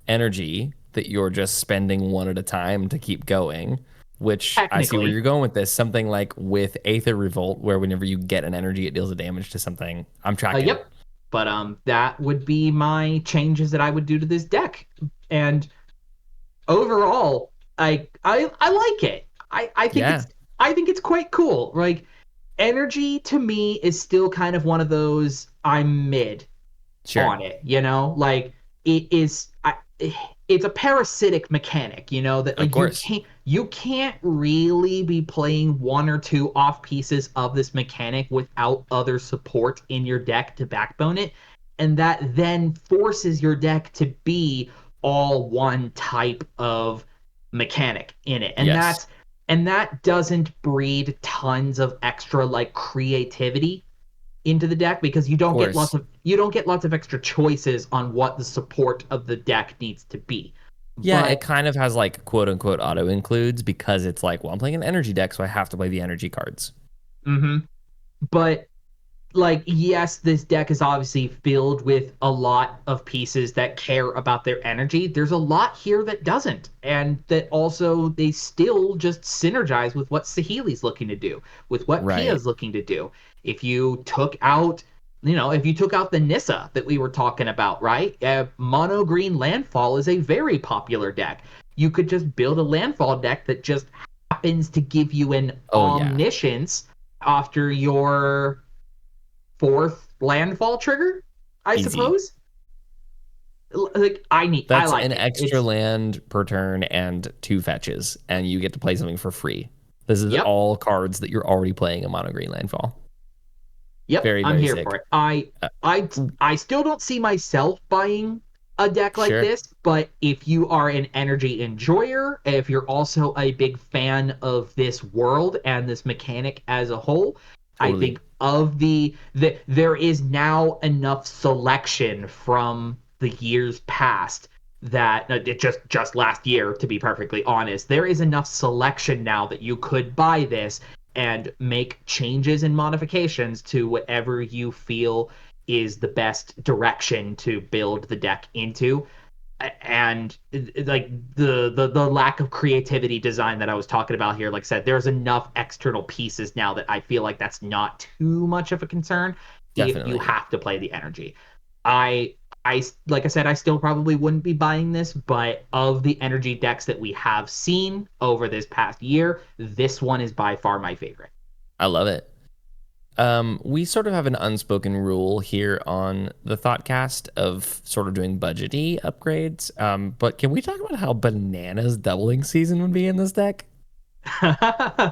energy that you're just spending one at a time to keep going, which I see where you're going with this. Something like with Aether Revolt, where whenever you get an energy, it deals a damage to something. I'm tracking. Yep. But that would be my changes that I would do to this deck. And overall, I like it. I think it's quite cool. Like, energy to me is still kind of one of those I'm mid on it, you know? Like, it's a parasitic mechanic, you know, that like you can't really be playing 1 or 2 off pieces of this mechanic without other support in your deck to backbone it, and that then forces your deck to be all one type of mechanic in it. And that doesn't breed tons of extra like creativity into the deck, because you don't get lots of extra choices on what the support of the deck needs to be. Yeah, it kind of has like quote unquote auto includes, because it's like, well, I'm playing an energy deck, so I have to play the energy cards. But like, yes, this deck is obviously filled with a lot of pieces that care about their energy. There's a lot here that doesn't, and that also they still just synergize with what Saheeli's looking to do, with what Pia's looking to do. If you took out, if you took out the Nissa that we were talking about, right? Mono green landfall is a very popular deck. You could just build a landfall deck that just happens to give you an Oh yeah, omniscience after your fourth landfall trigger, I easy. suppose. Like I That's like an it. extra land per turn and 2 fetches, and you get to play something for free. This is Yep, all cards that you're already playing in mono green landfall. yep, Very, I'm very here for sick. it. I I still don't see myself buying a deck like Sure, this, but if you are an energy enjoyer, if you're also a big fan of this world and this mechanic as a whole, I totally. think of there is now enough selection from the years past that it just last year, to be perfectly honest, there is enough selection now that you could buy this and make changes and modifications to whatever you feel is the best direction to build the deck into. And like the lack of creativity design that I was talking about here, like I said, there's enough external pieces now that I feel like that's not too much of a concern if you Definitely. have to play the energy. I like I said, I still probably wouldn't be buying this, but of the energy decks that we have seen over this past year, this one is by far my favorite. I love it. We sort of have an unspoken rule here on the Thoughtcast of sort of doing budgety upgrades. But can we talk about how bananas doubling season would be in this deck?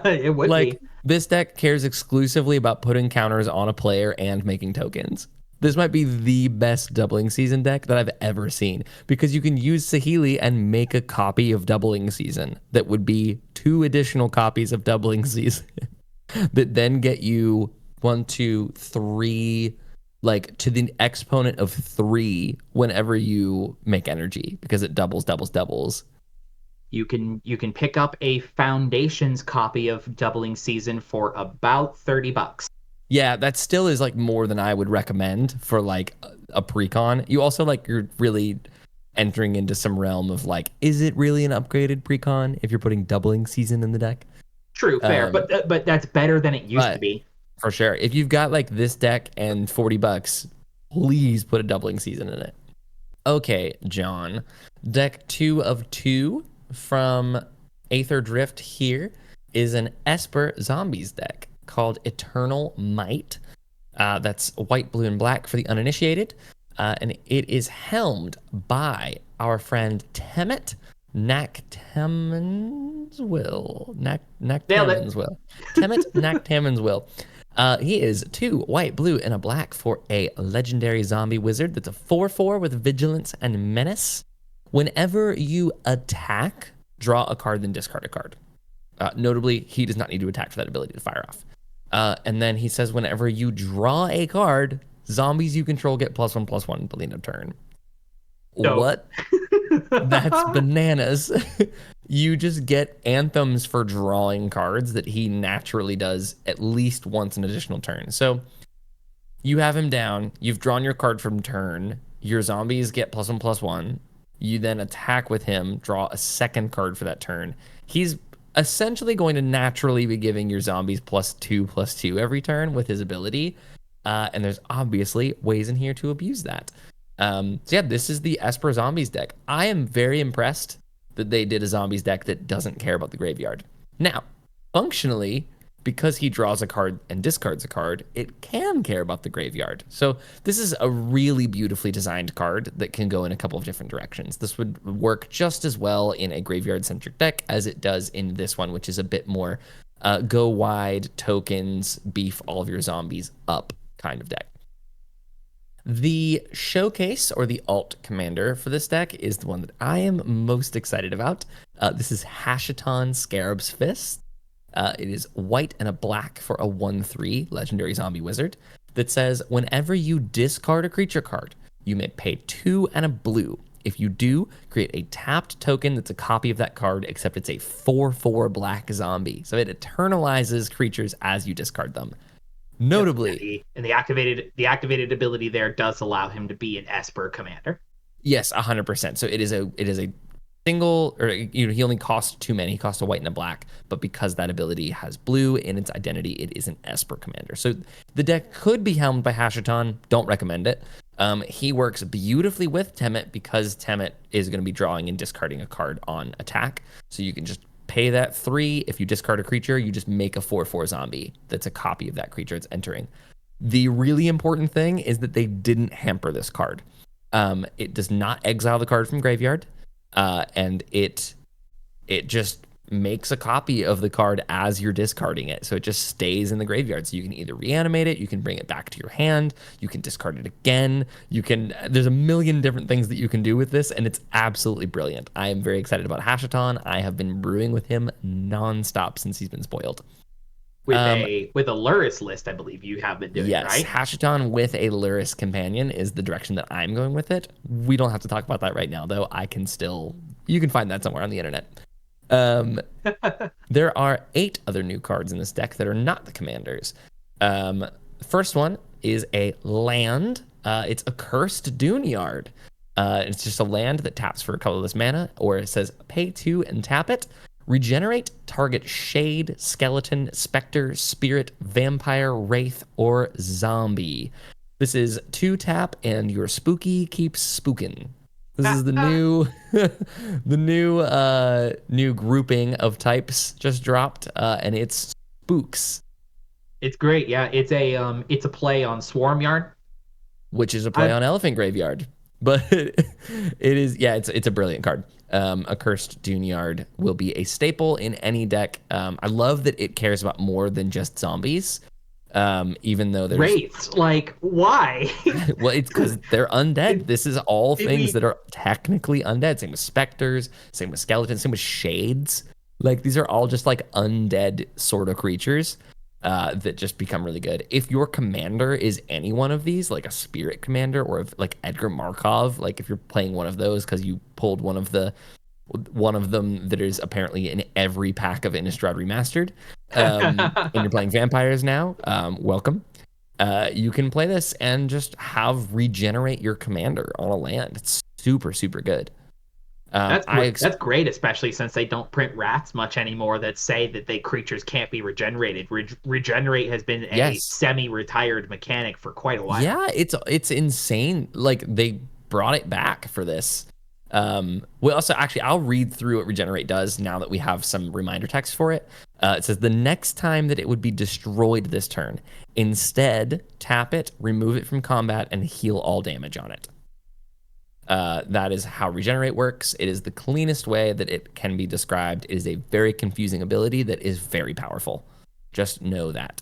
It would Like, be. this deck cares exclusively about putting counters on a player and making tokens. This might be the best doubling season deck that I've ever seen because you can use Saheeli and make a copy of doubling season that would be 2 additional copies of doubling season that then get you 1, 2, 3, like to the exponent of 3 whenever you make energy because it doubles, doubles, doubles. You can pick up a Foundations copy of Doubling Season for about $30. Yeah, that still is like more than I would recommend for like a pre-con. You also like you're really entering into some realm of like, is it really an upgraded pre-con if you're putting doubling season in the deck? True, fair, Um, but that's better than it used to but be. for sure, if you've got like this deck and $40, please put a doubling season in it. Okay, John. Deck 2 of 2 from Aetherdrift here is an Esper Zombies deck called Eternal Might. That's white, blue, and black for the uninitiated. And it is helmed by our friend Temet Naktaman's Will. Nailed it. Naktaman's Will. Temet Naktaman's Will. He is 2 white, blue, and a black for a legendary zombie wizard that's a 4/4 with vigilance and menace. Whenever you attack, draw a card, then discard a card. Notably, he does not need to attack for that ability to fire off. And then he says, whenever you draw a card, zombies you control get +1/+1 until the end of turn. Dope. What? That's bananas. You just get anthems for drawing cards that he naturally does at least once an additional turn. So you have him down. You've drawn your card from turn. Your zombies get +1/+1. You then attack with him, draw a second card for that turn. He's essentially going to naturally be giving your zombies +2/+2 every turn with his ability. And there's obviously ways in here to abuse that. So yeah, this is the Esper Zombies deck. I am very impressed that they did a Zombies deck that doesn't care about the graveyard. Now, functionally, because he draws a card and discards a card, it can care about the graveyard. So this is a really beautifully designed card that can go in a couple of different directions. This would work just as well in a graveyard-centric deck as it does in this one, which is a bit more go wide, tokens, beef all of your zombies up kind of deck. The showcase or the alt commander for this deck is the one that I am most excited about. This is Hashaton Scarab's Fist. It is white and a black for a 1/3 legendary zombie wizard that says whenever you discard a creature card, you may pay 2 and a blue. If you do, create a tapped token that's a copy of that card, except it's a 4/4 black zombie. So it eternalizes creatures as you discard them. Yep. Notably, And the activated ability there does allow him to be an Esper commander. yes, 100%. So it is a single, or he only costs 2 mana. He costs a white and a black, but because that ability has blue in its identity, it is an Esper commander. So the deck could be helmed by Hashaton. Don't recommend it. He works beautifully with Temet because Temet is going to be drawing and discarding a card on attack. So you can just pay that 3. If you discard a creature, you just make a 4/4 zombie that's a copy of that creature it's entering. The really important thing is that they didn't hamper this card. It does not exile the card from graveyard, and it just makes a copy of the card as you're discarding it. So it just stays in the graveyard. So you can either reanimate it, you can bring it back to your hand, you can discard it again. There's a million different things that you can do with this, and it's absolutely brilliant. I am very excited about Hashaton. I have been brewing with him nonstop since he's been spoiled. With a Luris list, I believe you have been doing, yes, right? Hashaton with a Luris companion is the direction that I'm going with it. We don't have to talk about that right now, though. You can find that somewhere on the internet. There are 8 other new cards in this deck that are not the commanders. The first one is a land. It's a Cursed Dunard. It's just a land that taps for a colorless mana, or it says pay 2 and tap it. Regenerate target shade, skeleton, specter, spirit, vampire, wraith, or zombie. This is 2 tap, and your spooky keeps spookin'. This is the new grouping of types just dropped, and it's spooks. It's great, yeah. It's a play on Swarm Yarn, which is a play on Elephant Graveyard. But it's a brilliant card. A Cursed Dunard will be a staple in any deck. I love that it cares about more than just zombies. Even though there's wraiths, like, why? Well, it's because they're undead. This is all things that are technically undead. Same with specters, same with skeletons, same with shades. Like, these are all just like undead sort of creatures that just become really good. If your commander is any one of these, like a spirit commander, or if, like Edgar Markov, like if you're playing one of those because you pulled one of them that is apparently in every pack of Innistrad Remastered, and you're playing vampires now, welcome. You can play this and just have regenerate your commander on a land. It's super, super good. That's great, especially since they don't print rats much anymore that say that creatures can't be regenerated. Regenerate has been a semi-retired mechanic for quite a while. Yeah, it's insane. Like, they brought it back for this. I'll read through what Regenerate does now that we have some reminder text for it. It says the next time that it would be destroyed this turn, instead tap it, remove it from combat, and heal all damage on it. That is how Regenerate works. It is the cleanest way that it can be described. It is a very confusing ability that is very powerful. Just know that.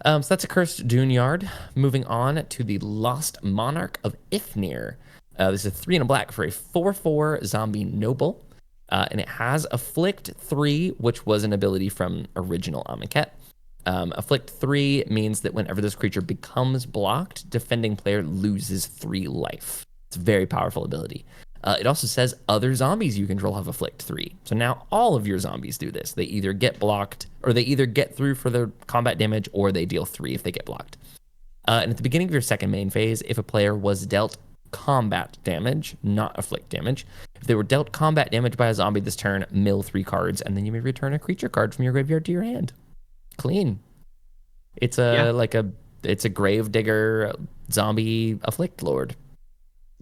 So that's a Cursed Dunard. Moving on to the Lost Monarch of Ifnir. This is 3 and a black for a 4/4 zombie noble. And it has Afflict 3, which was an ability from original Amonkhet. Afflict 3 means that whenever this creature becomes blocked, defending player loses 3 life. It's a very powerful ability. It also says other zombies you control have Afflict 3. So now all of your zombies do this. They either get blocked, or they either get through for their combat damage, or they deal 3 if they get blocked. And at the beginning of your second main phase, if a player was dealt combat damage, not afflict damage, if they were dealt combat damage by a zombie this turn, mill 3 cards, and then you may return a creature card from your graveyard to your hand. Clean. It's a grave digger zombie afflict lord.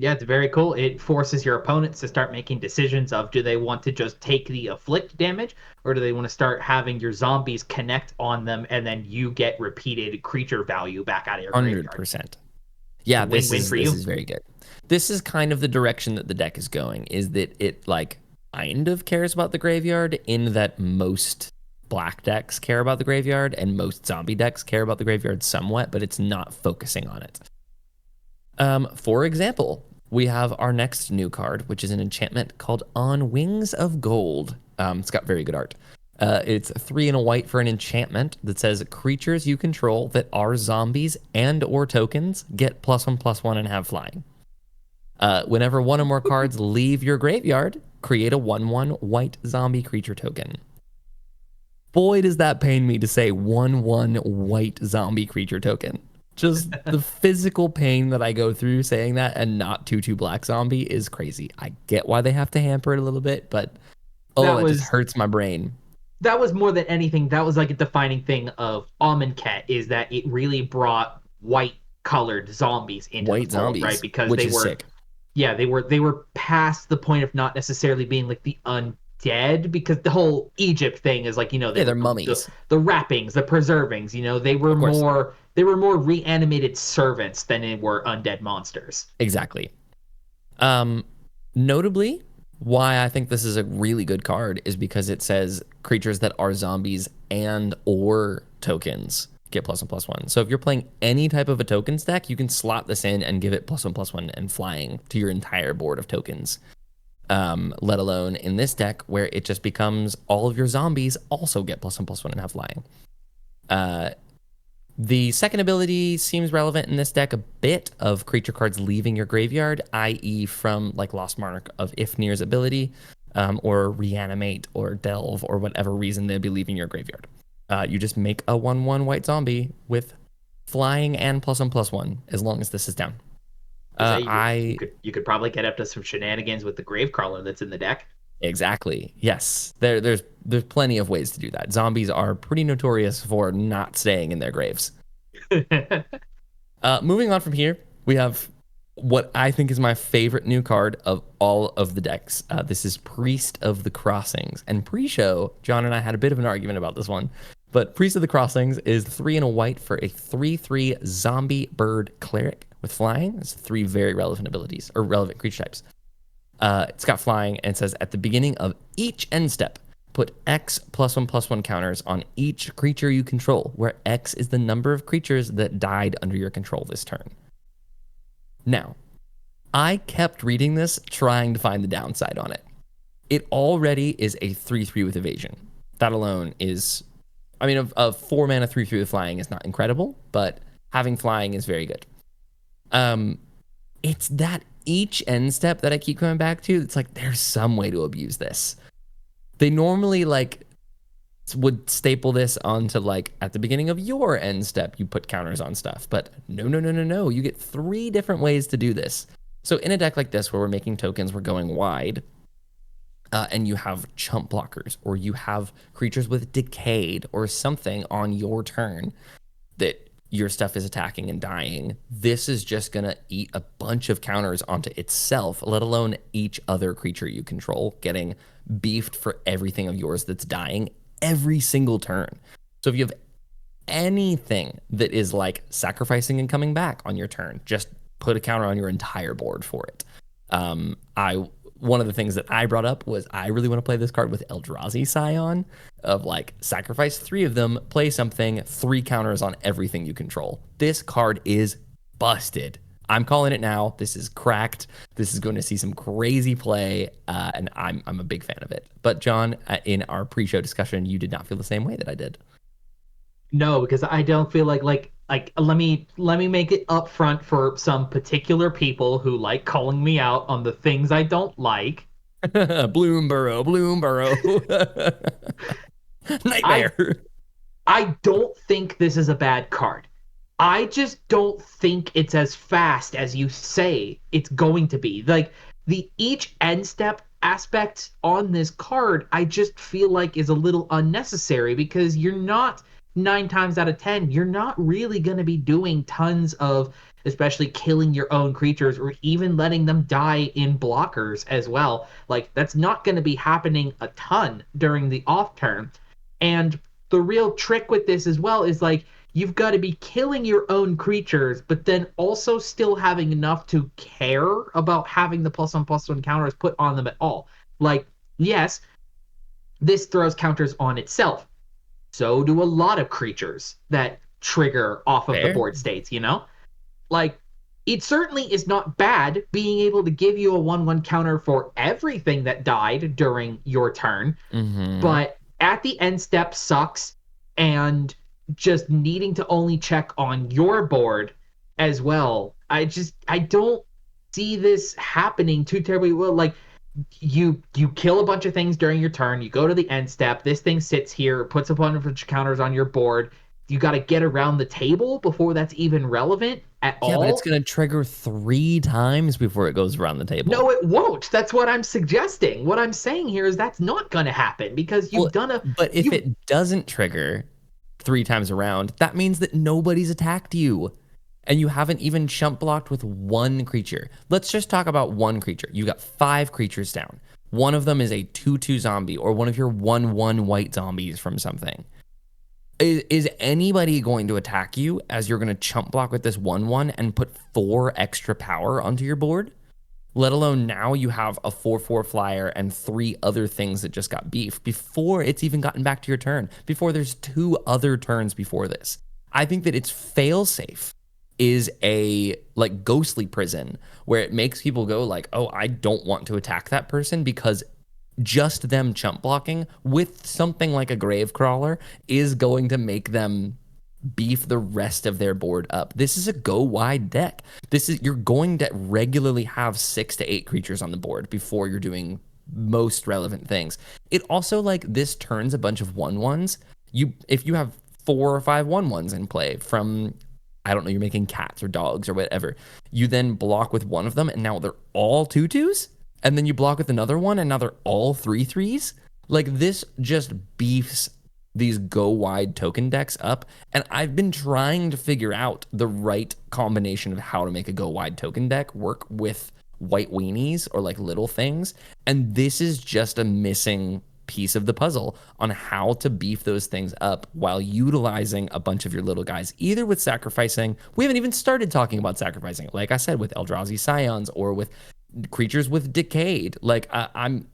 Yeah, it's very cool. It forces your opponents to start making decisions of, do they want to just take the afflict damage, or do they want to start having your zombies connect on them, and then you get repeated creature value back out of your 100%. graveyard. Yeah, this is very good. This is kind of the direction that the deck is going, is that it like kind of cares about the graveyard, in that most black decks care about the graveyard and most zombie decks care about the graveyard somewhat, but it's not focusing on it. For example, we have our next new card, which is an enchantment called On Wings of Gold. It's got very good art. It's 3 and a white for an enchantment that says creatures you control that are zombies and or tokens get +1/+1 and have flying. Whenever one or more cards leave your graveyard, create a 1/1 white zombie creature token. Boy, does that pain me to say 1/1 white zombie creature token. Just the physical pain that I go through saying that and not 2/2 black zombie is crazy. I get why they have to hamper it a little bit, but That it just was hurts my brain. that was more than anything. That was like a defining thing of Amonkhet is that it really brought white colored zombies into the White fold, right? zombies, Because which they is were, sick. yeah, they were past the point of not necessarily being like the undead, because the whole Egypt thing is like, they Yeah, were they're mummies. the wrappings, the preservings, Of course. they were more reanimated servants than they were undead monsters. Exactly. Um, Notably, why I think this is a really good card is because it says creatures that are zombies and or tokens get +1/+1. So if you're playing any type of a token stack, you can slot this in and give it +1/+1 and flying to your entire board of tokens. Let alone in this deck where it just becomes all of your zombies also get +1/+1 and have flying. The second ability seems relevant in this deck a bit of creature cards leaving your graveyard, i.e. from like Lost Monarch of Ifnir's ability, or Reanimate or Delve or whatever reason they'd be leaving your graveyard. You just make a 1/1 white zombie with flying and +1/+1 as long as this is down. You could probably get up to some shenanigans with the Gravecrawler that's in the deck. Exactly. Yes. There's plenty of ways to do that. Zombies are pretty notorious for not staying in their graves. Moving on from here, we have what I think is my favorite new card of all of the decks. This is Priest of the Crossings. And pre-show, John and I had a bit of an argument about this one. But Priest of the Crossings is 3 and a white for a 3/3 zombie bird cleric with flying. It's 3 very relevant abilities or relevant creature types. It's got flying and it says at the beginning of each end step, put X +1/+1 counters on each creature you control, where X is the number of creatures that died under your control this turn. Now, I kept reading this trying to find the downside on it. It already is a 3/3 with evasion. That alone is, a 4 mana 3/3 with flying is not incredible, but having flying is very good. It's that each end step that I keep coming back to. It's like there's some way to abuse this. They normally would staple this onto at the beginning of your end step, you put counters on stuff. But no. You get 3 different ways to do this. So in a deck like this where we're making tokens, we're going wide, and you have chump blockers, or you have creatures with decayed or something on your turn that your stuff is attacking and dying, this is just going to eat a bunch of counters onto itself, let alone each other creature you control, getting beefed for everything of yours that's dying every single turn. So if you have anything that is sacrificing and coming back on your turn, just put a counter on your entire board for it. One of the things that I brought up was I really want to play this card with Eldrazi Scion of sacrifice 3 of them, play something, 3 counters on everything you control. This card is busted. I'm calling it now. This is cracked. This is going to see some crazy play, and I'm a big fan of it. But John, in our pre-show discussion, you did not feel the same way that I did. No, because I don't feel like let me make it up front for some particular people who like calling me out on the things I don't like. Bloomborough. Nightmare. I don't think this is a bad card. I just don't think it's as fast as you say it's going to be. The each end step aspect on this card, I just feel like is a little unnecessary, because you're not 9 times out of 10, you're not really going to be doing tons of, especially killing your own creatures or even letting them die in blockers as well. That's not going to be happening a ton during the off turn. And the real trick with this as well is you've got to be killing your own creatures, but then also still having enough to care about having the +1/+1 counters put on them at all. Yes, this throws counters on itself. So do a lot of creatures that trigger off of the board states, it certainly is not bad being able to give you a 1/1 counter for everything that died during your turn. Mm-hmm. But at the end step sucks, and just needing to only check on your board as well. I don't see this happening too terribly well. You kill a bunch of things during your turn, you go to the end step, this thing sits here, puts a bunch of counters on your board, you got to get around the table before that's even relevant at all. Yeah, but it's going to trigger 3 times before it goes around the table. No, it won't. That's what I'm suggesting. What I'm saying here is that's not going to happen because you've done a. But if it doesn't trigger 3 times around, that means that nobody's attacked you. And you haven't even chump blocked with 1 creature. Let's just talk about 1 creature. You got 5 creatures down. One of them is a 2/2 zombie or one of your 1/1 white zombies from something. Is anybody going to attack you as you're going to chump block with this 1/1 and put 4 extra power onto your board? Let alone now you have a 4/4 flyer and 3 other things that just got beef before it's even gotten back to your turn, before there's 2 other turns before this. I think that it's fail-safe is a like ghostly prison where it makes people go like, oh, I don't want to attack that person because just them chump blocking with something like a grave crawler is going to make them beef the rest of their board up. This is a go wide deck. You're going to regularly have 6 to 8 creatures on the board before you're doing most relevant things. It also like this turns a bunch of 1/1s. If you have 4 or 5 1/1s in play from, I don't know, you're making cats or dogs or whatever, you then block with one of them and now they're all 2/2s, and then you block with another one and now they're all 3/3s. Like this just beefs these go wide token decks up, and I've been trying to figure out the right combination of how to make a go wide token deck work with white weenies or like little things, and this is just a missing piece of the puzzle on how to beef those things up while utilizing a bunch of your little guys, either with sacrificing. We haven't even started talking about sacrificing, like I said, with Eldrazi Scions or with creatures with Decayed. Like I'm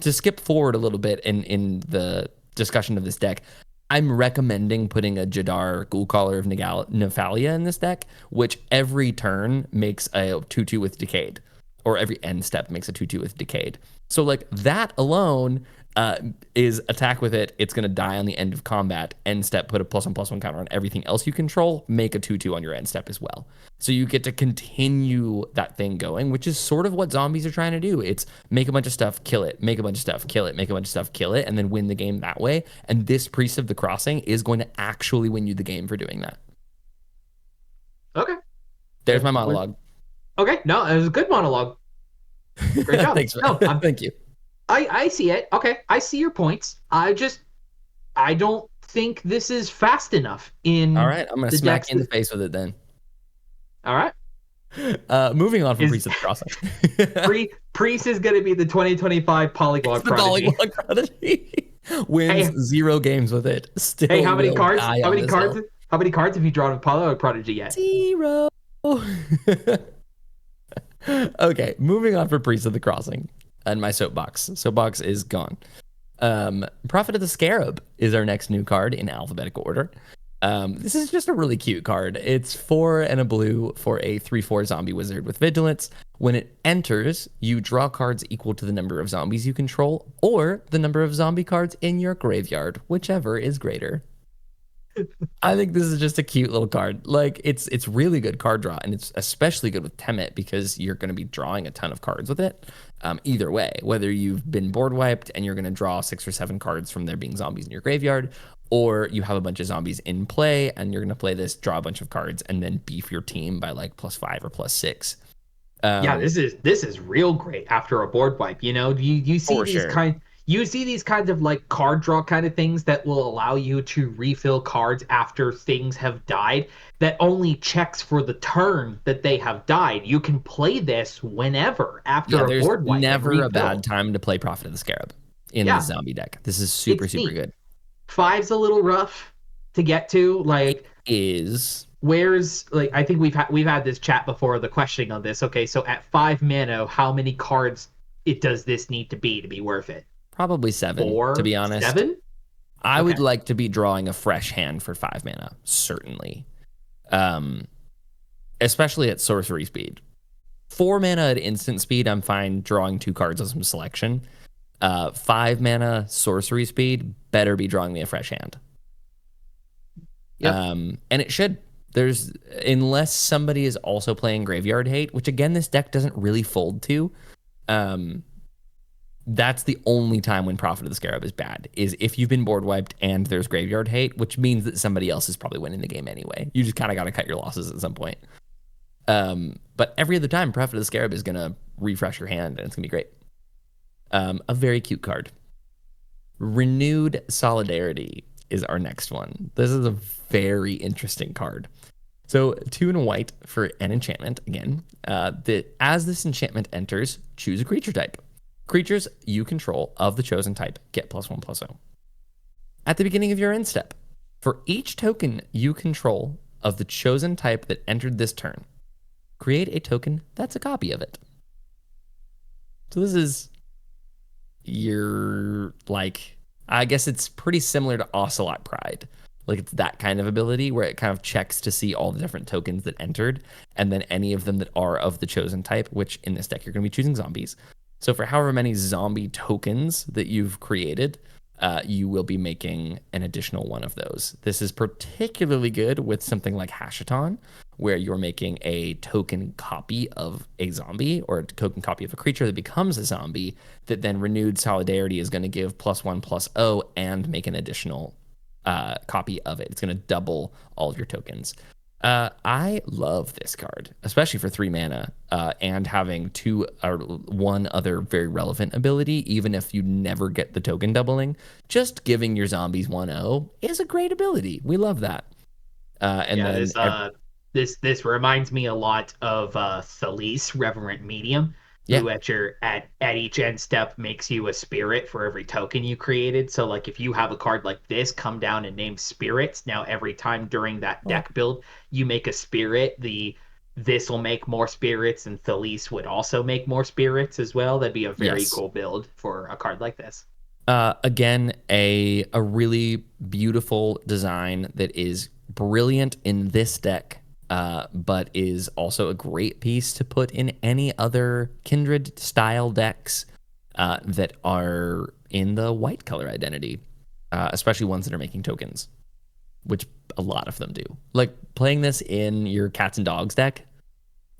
to skip forward a little bit in the discussion of this deck, I'm recommending putting a Jadar Ghoulcaller of Nephalia in this deck, which every turn makes a 2/2 with Decayed, or every end step makes a 2/2 with Decayed. So like that alone is attack with it. It's going to die on the end of combat. End step, put a +1/+1 counter on everything else you control, make a 2/2 on your end step as well. So you get to continue that thing going, which is sort of what zombies are trying to do. It's make a bunch of stuff, kill it, make a bunch of stuff, kill it, make a bunch of stuff, kill it, and then win the game that way. And this Priest of the Crossing is going to actually win you the game for doing that. Okay. There's my monologue. Okay. No, it was a good monologue. Great job. Thanks, no, thank you. I see it. Okay. I see your points. I don't think this is fast enough in. All right. I'm going to smack you in the face with it then. All right. Moving on from Priest of the Crossing. Priest is going to be the 2025 Polyglot Prodigy. Polyglot Prodigy. Wins 0 games with it. Still hey, how many cards? How many cards have you drawn with Polyglot Prodigy yet? 0. Okay, moving on for Priest of the Crossing. And my soapbox. Soapbox is gone. Prophet of the Scarab is our next new card in alphabetical order. This is just a really cute card. It's 4 and a blue for a 3/4 zombie wizard with vigilance. When it enters, you draw cards equal to the number of zombies you control or the number of zombie cards in your graveyard, whichever is greater. I think this is just a cute little card. Like it's really good card draw, and it's especially good with Temet because you're going to be drawing a ton of cards with it. Either way, whether you've been board wiped and you're going to draw 6 or 7 cards from there being zombies in your graveyard, or you have a bunch of zombies in play and you're going to play this, draw a bunch of cards, and then beef your team by like +5 or +6. Yeah, this is real great after a board wipe. You know, you see these you see these kinds of like card draw kind of things that will allow you to refill cards after things have died that only checks for the turn that they have died. You can play this whenever after a board wipe. There's never a bad time to play Prophet of the Scarab in the zombie deck. This is super good. 5's a little rough to get to. Like it is. Where's like I think we've had this chat before, the questioning on this. Okay, so at 5 mana, how many cards does this need to be worth it? Probably 7, 4, to be honest. 7? I would like to be drawing a fresh hand for 5 mana, certainly. Especially at sorcery speed. 4 mana at instant speed, I'm fine drawing 2 cards of some selection. 5 mana sorcery speed, better be drawing me a fresh hand. Yep. And it should. Unless somebody is also playing Graveyard Hate, which again, this deck doesn't really fold to. That's the only time when Prophet of the Scarab is bad, is if you've been board wiped and there's graveyard hate, which means that somebody else is probably winning the game anyway. You just kind of got to cut your losses at some point. But every other time, Prophet of the Scarab is going to refresh your hand, and it's going to be great. A very cute card. Renewed Solidarity is our next one. This is a very interesting card. So 2 and a white for an enchantment, again. As this enchantment enters, choose a creature type. Creatures you control of the chosen type get +1/+0. At the beginning of your end step, for each token you control of the chosen type that entered this turn, create a token that's a copy of it. So this is I guess it's pretty similar to Ocelot Pride. Like, it's that kind of ability where it kind of checks to see all the different tokens that entered, and then any of them that are of the chosen type, which in this deck you're going to be choosing zombies. So for however many zombie tokens that you've created, you will be making an additional one of those. This is particularly good with something like Hashaton, where you're making a token copy of a zombie or a token copy of a creature that becomes a zombie, that then Renewed Solidarity is going to give +1/+0 and make an additional copy of it. It's going to double all of your tokens. I love this card, especially for 3 mana and having 2 or 1 other very relevant ability, even if you never get the token doubling. Just giving your zombies 1/0 is a great ability. We love that. This reminds me a lot of Thalise, Reverent Medium, who at each end step makes you a spirit for every token you created. So like if you have a card like this, come down and name spirits. Now every time during that deck build you make a spirit, this will make more spirits, and Thalise would also make more spirits as well. That'd be a very cool build for a card like this. Again, a really beautiful design that is brilliant in this deck. But is also a great piece to put in any other Kindred style decks that are in the white color identity, especially ones that are making tokens, which a lot of them do. Like playing this in your cats and dogs deck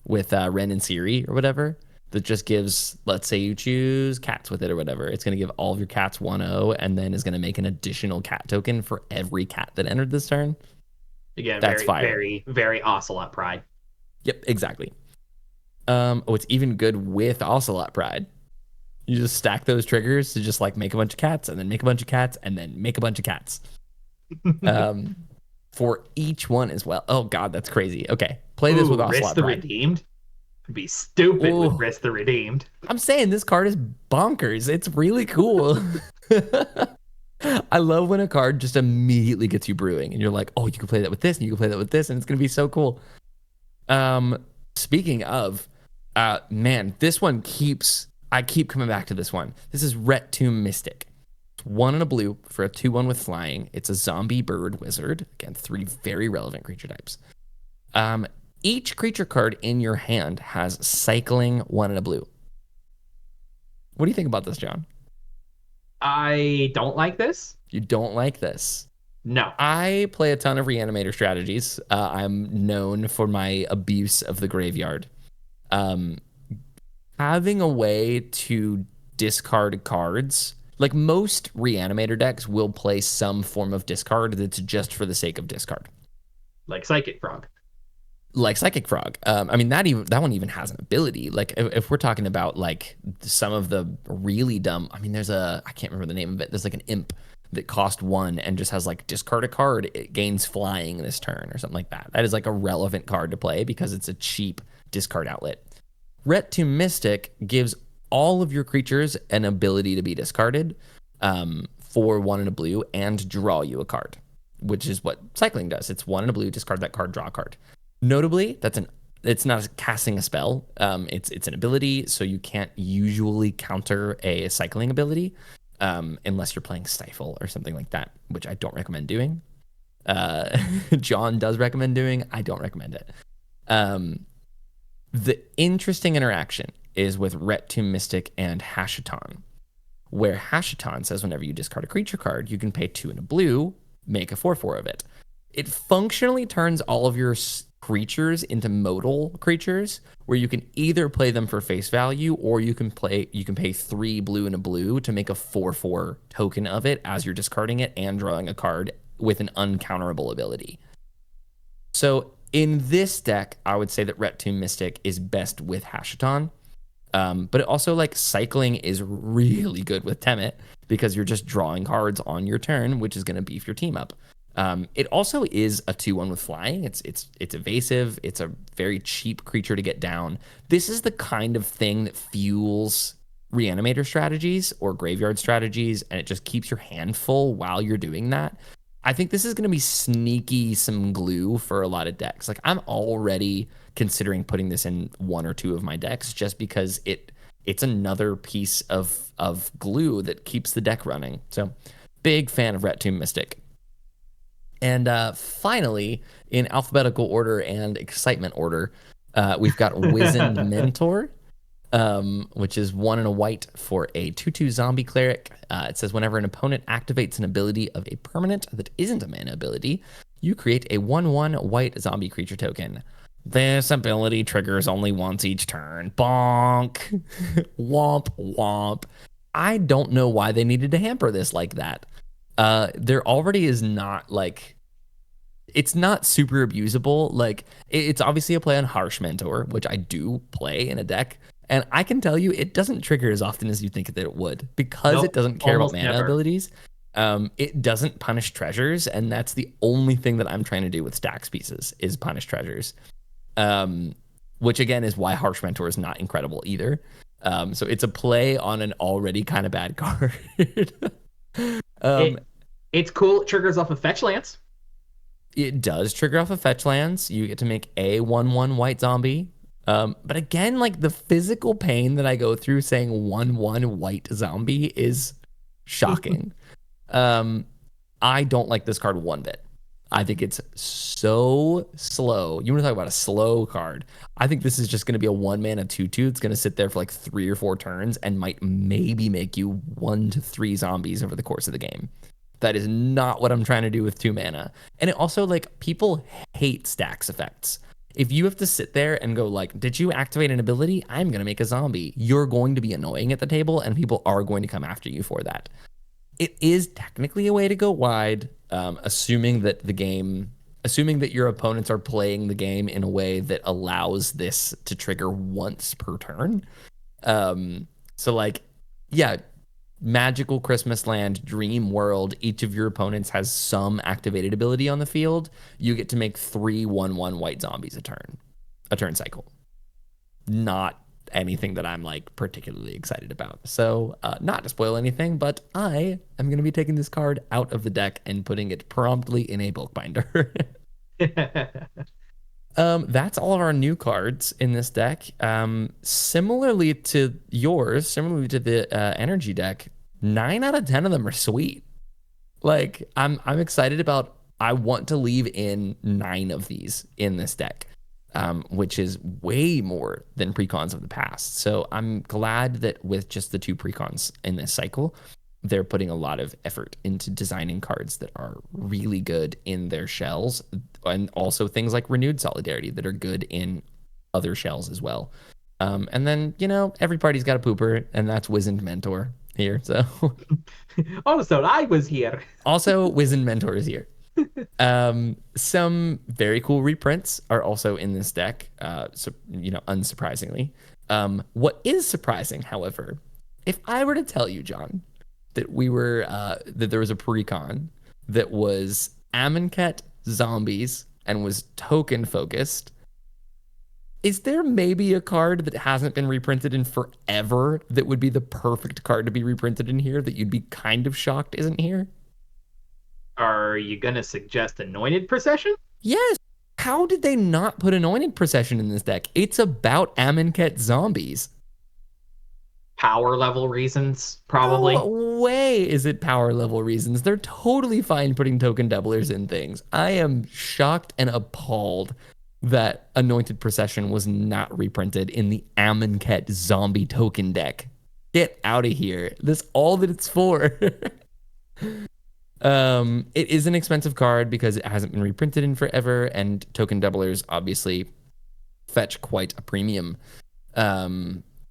with Ren and Siri or whatever, that just gives, let's say you choose cats with it or whatever, it's going to give all of your cats 1/0 and then is going to make an additional cat token for every cat that entered this turn. Again, that's very, very Ocelot Pride. Yep, exactly. It's even good with Ocelot Pride. You just stack those triggers to just like make a bunch of cats and then make a bunch of cats and then make a bunch of cats. For each one as well. Oh god, that's crazy. Okay, play this with Ocelot Risk the Pride. Redeemed. It'd be stupid with Risk the Redeemed. I'm saying this card is bonkers. It's really cool. I love when a card just immediately gets you brewing and you're like, oh, you can play that with this and you can play that with this and it's going to be so cool. Speaking of, man, this one I keep coming back to this one. This is Ret Tomb Mystic. 1 and a blue for a 2/1 with flying. It's a zombie bird wizard. Again, 3 very relevant creature types. Each creature card in your hand has cycling 1 and a blue. What do you think about this, John? I don't like this. You don't like this? No. I play a ton of reanimator strategies. I'm known for my abuse of the graveyard. Having a way to discard cards, like most reanimator decks will play some form of discard that's just for the sake of discard. Like Psychic Frog. I mean, that one even has an ability. Like if we're talking about like some of the really dumb, I mean, I can't remember the name of it. There's like an imp that cost 1 and just has like discard a card. It gains flying this turn or something like that. That is like a relevant card to play because it's a cheap discard outlet. Ret Tomb Mystic gives all of your creatures an ability to be discarded for 1 and a blue and draw you a card, which is what cycling does. It's 1 and a blue, discard that card, draw a card. Notably, it's not casting a spell. It's an ability, so you can't usually counter a cycling ability unless you're playing Stifle or something like that, which I don't recommend doing. John does recommend doing. I don't recommend it. The interesting interaction is with Ret Tomb Mystic and Hashaton, where Hashaton says whenever you discard a creature card, you can pay 2 and a blue, make a 4/4 of it. It functionally turns all of your creatures into modal creatures where you can either play them for face value or you can pay 3 blue and a blue to make a 4/4 token of it as you're discarding it and drawing a card with an uncounterable ability. So in this deck, I would say that Ret Tomb Mystic is best with Hashaton. But it also, like, cycling is really good with Temet because you're just drawing cards on your turn, which is going to beef your team up. It also is a 2/1 with flying. It's evasive. It's a very cheap creature to get down. This is the kind of thing that fuels reanimator strategies or graveyard strategies, and it just keeps your hand full while you're doing that. I think this is going to be sneaky some glue for a lot of decks. Like, I'm already considering putting this in 1 or 2 of my decks just because it's another piece of glue that keeps the deck running. So, big fan of Ret Tomb Mystic. And finally, in alphabetical order and excitement order, we've got Wizened Mentor, which is 1 and a white for a 2/2 zombie cleric. It says whenever an opponent activates an ability of a permanent that isn't a mana ability, you create a 1/1 white zombie creature token. This ability triggers only once each turn. Bonk. Womp womp. I don't know why they needed to hamper this like that. There already is not, like, it's not super abusable. Like, it's obviously a play on Harsh Mentor, which I do play in a deck. And I can tell you, it doesn't trigger as often as you think that it would because it doesn't care about mana abilities. It doesn't punish treasures, and that's the only thing that I'm trying to do with Stacks pieces is punish treasures. Which again is why Harsh Mentor is not incredible either. So it's a play on an already kind of bad card. It's cool. It triggers off of fetch lands. It does trigger off of fetch lands. You get to make a 1/1 white zombie. But again, like, the physical pain that I go through saying 1/1 white zombie is shocking. I don't like this card one bit. I think it's so slow. You want to talk about a slow card? I think this is just going to be a 1-mana 2/2. It's going to sit there for like 3 or 4 turns and might maybe make you 1 to 3 zombies over the course of the game. That is not what I'm trying to do with 2 mana. And it also, like, people hate Stacks effects. If you have to sit there and go like, did you activate an ability? I'm going to make a zombie. You're going to be annoying at the table, and people are going to come after you for that. It is technically a way to go wide, assuming that your opponents are playing the game in a way that allows this to trigger once per turn. So, like, yeah, Magical Christmas Land, Dream World, each of your opponents has some activated ability on the field. You get to make 3 1/1 white zombies a turn cycle. Not anything that I'm, like, particularly excited about. So, not to spoil anything, but I am going to be taking this card out of the deck and putting it promptly in a bulk binder. That's all of our new cards in this deck. Similarly to the energy deck, 9 out of 10 of them are sweet. Like, I'm excited about. I want to leave in 9 of these in this deck, which is way more than precons of the past. So I'm glad that with just the 2 precons in this cycle, they're putting a lot of effort into designing cards that are really good in their shells, and also things like Renewed Solidarity that are good in other shells as well. And then, every party's got a pooper, and that's Wizened Mentor here. So Also, I was here. Also, Wizened Mentor is here. Some very cool reprints are also in this deck, unsurprisingly. What is surprising, however, if I were to tell you, John, that that there was a precon that was Amonkhet zombies and was token focused, is there maybe a card that hasn't been reprinted in forever that would be the perfect card to be reprinted in here that you'd be kind of shocked isn't here? Are you going to suggest Anointed Procession? Yes. How did they not put Anointed Procession in this deck? It's about Amonkhet zombies. Power level reasons, probably. No way is it power level reasons. They're totally fine putting token doublers in things. I am shocked and appalled that Anointed Procession was not reprinted in the Amonkhet zombie token deck. Get out of here. That's all that it's for. It is an expensive card because it hasn't been reprinted in forever, and token doublers obviously fetch quite a premium.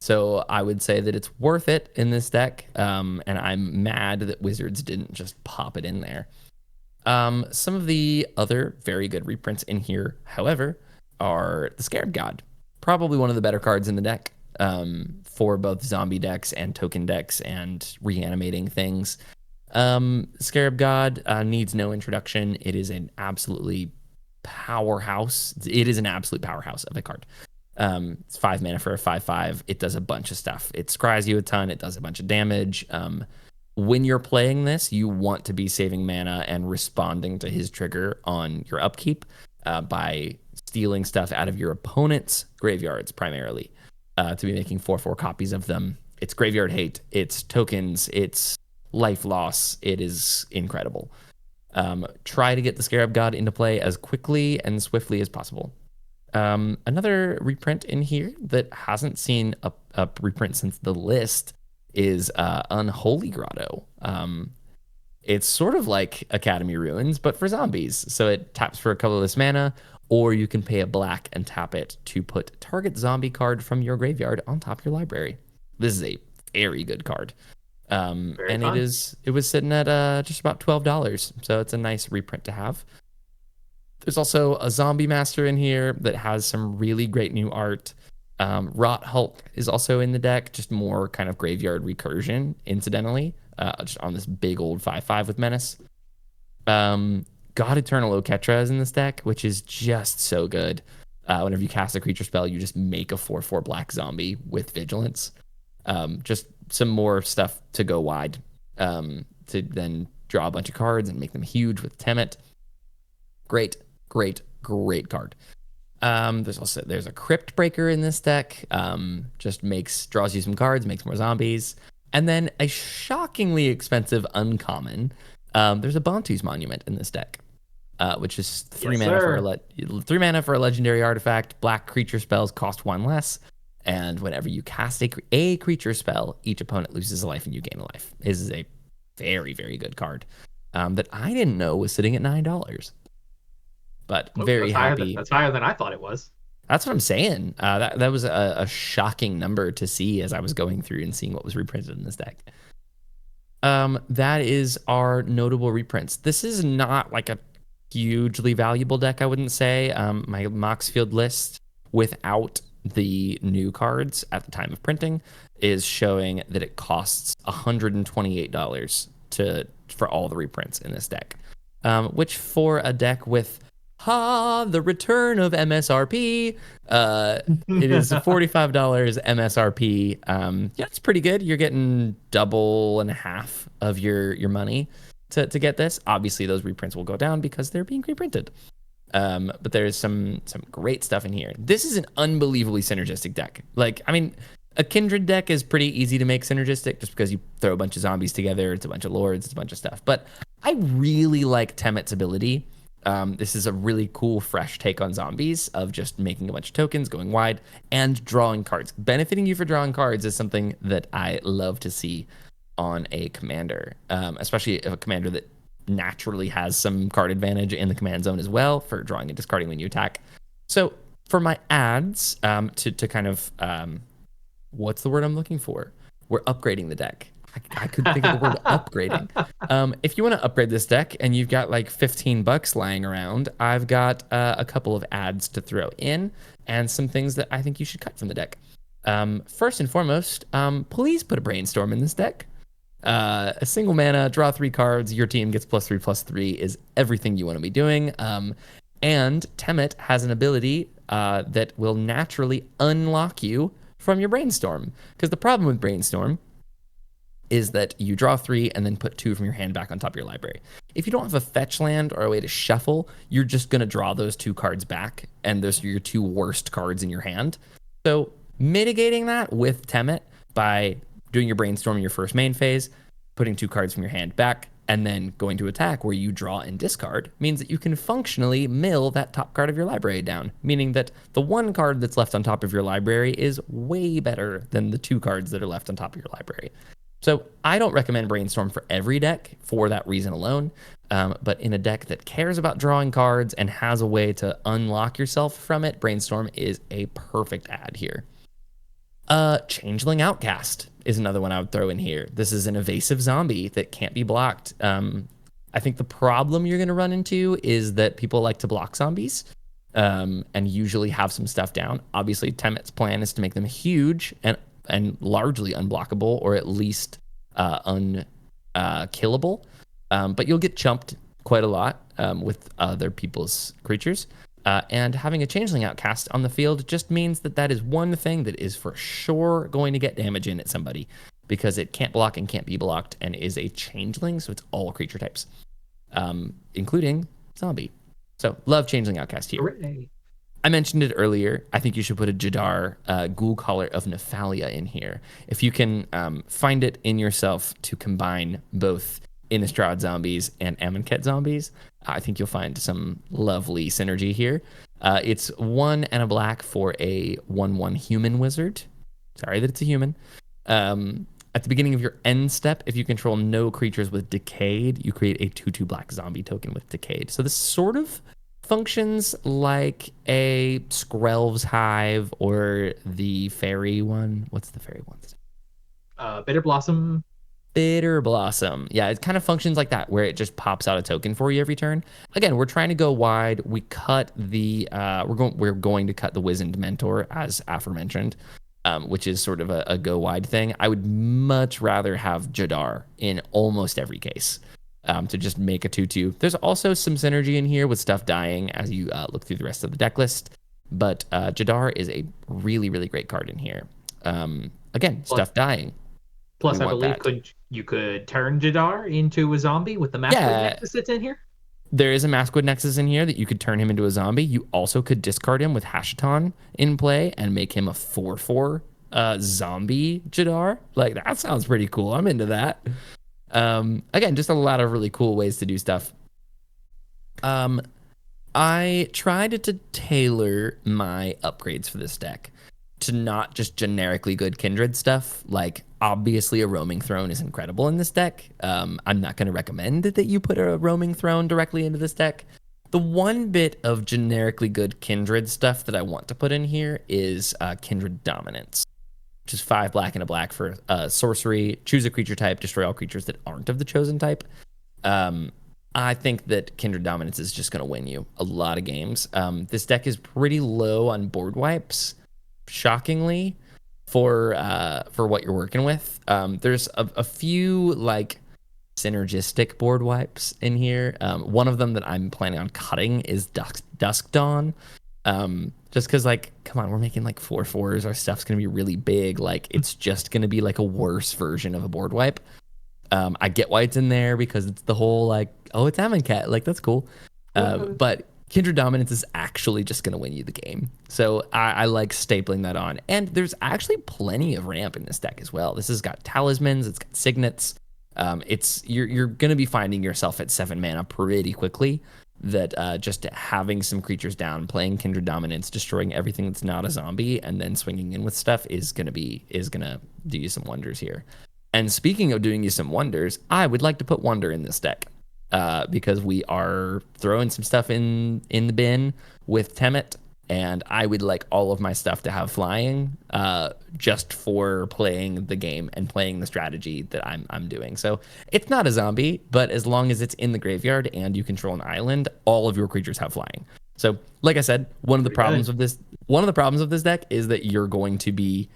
So I would say that it's worth it in this deck, and I'm mad that Wizards didn't just pop it in there. Some of the other very good reprints in here, however, are the Scarab God. Probably one of the better cards in the deck, for both zombie decks and token decks and reanimating things. Scarab God needs no introduction. It is an absolutely powerhouse. It is an absolute powerhouse of a card. It's 5 mana for a 5/5. It does a bunch of stuff. It scries you a ton. It does a bunch of damage. When you're playing this, you want to be saving mana and responding to his trigger on your upkeep by stealing stuff out of your opponent's graveyards primarily, to be making 4/4 copies of them. It's graveyard hate. It's tokens. It's life loss. It is incredible. Try to get the Scarab God into play as quickly and swiftly as possible. Another reprint in here that hasn't seen a reprint since the list is Unholy Grotto. It's sort of like Academy Ruins, but for zombies. So it taps for a colorless mana, or you can pay a black and tap it to put target zombie card from your graveyard on top of your library. This is a very good card. And fun. it was sitting at just about $12. So it's a nice reprint to have. There's also a Zombie Master in here that has some really great new art. Rot Hulk is also in the deck, just more kind of graveyard recursion, incidentally, just on this big old 5/5 with Menace. God Eternal Oketra is in this deck, which is just so good. Whenever you cast a creature spell, you just make a 4/4 black zombie with Vigilance. Just some more stuff to go wide, to then draw a bunch of cards and make them huge with Temet. Great card. There's a Crypt Breaker in this deck. Just draws you some cards, makes more zombies. And then a shockingly expensive uncommon. There's a Bantu's Monument in this deck, which is 3 mana for a legendary artifact. Black creature spells cost 1 less. And whenever you cast a creature spell, each opponent loses a life and you gain a life. This is a very, very good card that I didn't know was sitting at $9. But very happy. That's higher than I thought it was. That's what I'm saying. That was a shocking number to see as I was going through and seeing what was reprinted in this deck. That is our notable reprints. This is not like a hugely valuable deck, I wouldn't say. My Moxfield list without the new cards at the time of printing is showing that it costs $128 for all the reprints in this deck, which for a deck with the return of MSRP, it is $45 MSRP. Yeah, it's pretty good. You're getting double and a half of your money to get this. Obviously those reprints will go down because they're being reprinted. But there's some great stuff in here. This is an unbelievably synergistic deck. Like, I mean, a Kindred deck is pretty easy to make synergistic just because you throw a bunch of zombies together. It's a bunch of lords. It's a bunch of stuff. But I really like Temet's ability. This is a really cool, fresh take on zombies of just making a bunch of tokens, going wide, and drawing cards. Benefiting you for drawing cards is something that I love to see on a commander, especially a commander that naturally has some card advantage in the command zone as well for drawing and discarding when you attack. So for my ads, to kind of, what's the word I'm looking for? We're upgrading the deck. I could think of the word upgrading. If you want to upgrade this deck and you've got like $15 lying around, I've got a couple of ads to throw in and some things that I think you should cut from the deck. First and foremost, please put a Brainstorm in this deck. A single mana, draw 3 cards, your team gets +3/+3 is everything you want to be doing. And Temet has an ability that will naturally unlock you from your Brainstorm. Because the problem with Brainstorm is that you draw 3 and then put 2 from your hand back on top of your library. If you don't have a fetch land or a way to shuffle, you're just going to draw those 2 cards back, and those are your 2 worst cards in your hand. So mitigating that with Temet by doing your Brainstorm in your first main phase, putting 2 cards from your hand back, and then going to attack where you draw and discard means that you can functionally mill that top card of your library down, meaning that the 1 card that's left on top of your library is way better than the 2 cards that are left on top of your library. So I don't recommend Brainstorm for every deck for that reason alone. But in a deck that cares about drawing cards and has a way to unlock yourself from it, Brainstorm is a perfect add here. Changeling Outcast is another one I would throw in here. This is an evasive zombie that can't be blocked. I think the problem you're going to run into is that people like to block zombies and usually have some stuff down. Obviously, Temet's plan is to make them huge and largely unblockable, or at least unkillable. But you'll get chumped quite a lot with other people's creatures. And having a Changeling Outcast on the field just means that is one thing that is for sure going to get damage in at somebody, because it can't block and can't be blocked and is a Changeling, so it's all creature types, including zombie. So love Changeling Outcast here. Hooray. I mentioned it earlier. I think you should put a Jadar, Ghoul Caller of Nephalia in here. If you can find it in yourself to combine both Innistrad zombies and Amonkhet zombies, I think you'll find some lovely synergy here. It's 1 and a black for a 1/1 human wizard. Sorry that it's a human. At the beginning of your end step, if you control no creatures with Decayed, you create a 2/2 black zombie token with Decayed. So this sort of functions like a Skrelv's Hive or the fairy one. What's the fairy one? Bitter Blossom. Bitter Blossom. Yeah, it kind of functions like that, where it just pops out a token for you every turn. Again, we're trying to go wide. We cut the we're going to cut the Wizened Mentor, as aforementioned, which is sort of a go wide thing. I would much rather have Jadar in almost every case, to just make a 2/2. There's also some synergy in here with stuff dying as you look through the rest of the deck list, but Jadar is a really, really great card in here. Again, stuff dying. Plus, I believe you could turn Jadar into a zombie with the Master Nexus that's in here. There is a Maskwood Nexus in here that you could turn him into a zombie. You also could discard him with Hashaton in play and make him a 4/4 zombie Jadar. Like, that sounds pretty cool. I'm into that. Again, just a lot of really cool ways to do stuff. I tried to tailor my upgrades for this deck to not just generically good Kindred stuff. Like, obviously a Roaming Throne is incredible in this deck. I'm not going to recommend that you put a Roaming Throne directly into this deck. The one bit of generically good Kindred stuff that I want to put in here is Kindred Dominance, which is 5 black and a black for sorcery. Choose a creature type, destroy all creatures that aren't of the chosen type. I think that Kindred Dominance is just going to win you a lot of games. This deck is pretty low on board wipes, shockingly, for what you're working with. There's a few like synergistic board wipes in here. One of them that I'm planning on cutting is Dusk Dawn. Just because, like, come on, we're making like 4/4s. Our stuff's gonna be really big. Like, it's just gonna be like a worse version of a board wipe. I get why it's in there because it's the whole like, oh, it's Amonkhet. Like, that's cool. But Kindred Dominance is actually just going to win you the game. So I like stapling that on. And there's actually plenty of ramp in this deck as well. This has got talismans, it's got signets. You're going to be finding yourself at 7 mana pretty quickly. That just having some creatures down, playing Kindred Dominance, destroying everything that's not a zombie, and then swinging in with stuff is gonna do you some wonders here. And speaking of doing you some wonders, I would like to put Wonder in this deck. Because we are throwing some stuff in the bin with Temet, and I would like all of my stuff to have flying, just for playing the game and playing the strategy that I'm doing. So it's not a zombie, but as long as it's in the graveyard and you control an island, all of your creatures have flying. So, like I said, one of the problems of this deck is that you're going to be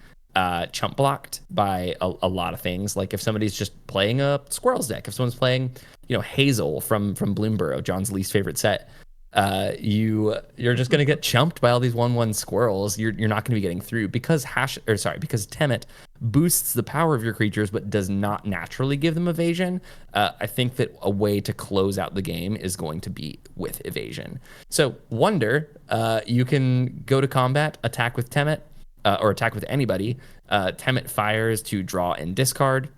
chump blocked by a lot of things. Like, if somebody's just playing a Squirrels deck, if someone's playing, Hazel from Bloomburrow, John's least favorite set, you're just going to get chumped by all these 1/1 squirrels. You're not going to be getting through because because Temet boosts the power of your creatures but does not naturally give them evasion. I think that a way to close out the game is going to be with evasion. So Wonder, you can go to combat, attack with Temet, or attack with anybody. Temet fires to draw and discard.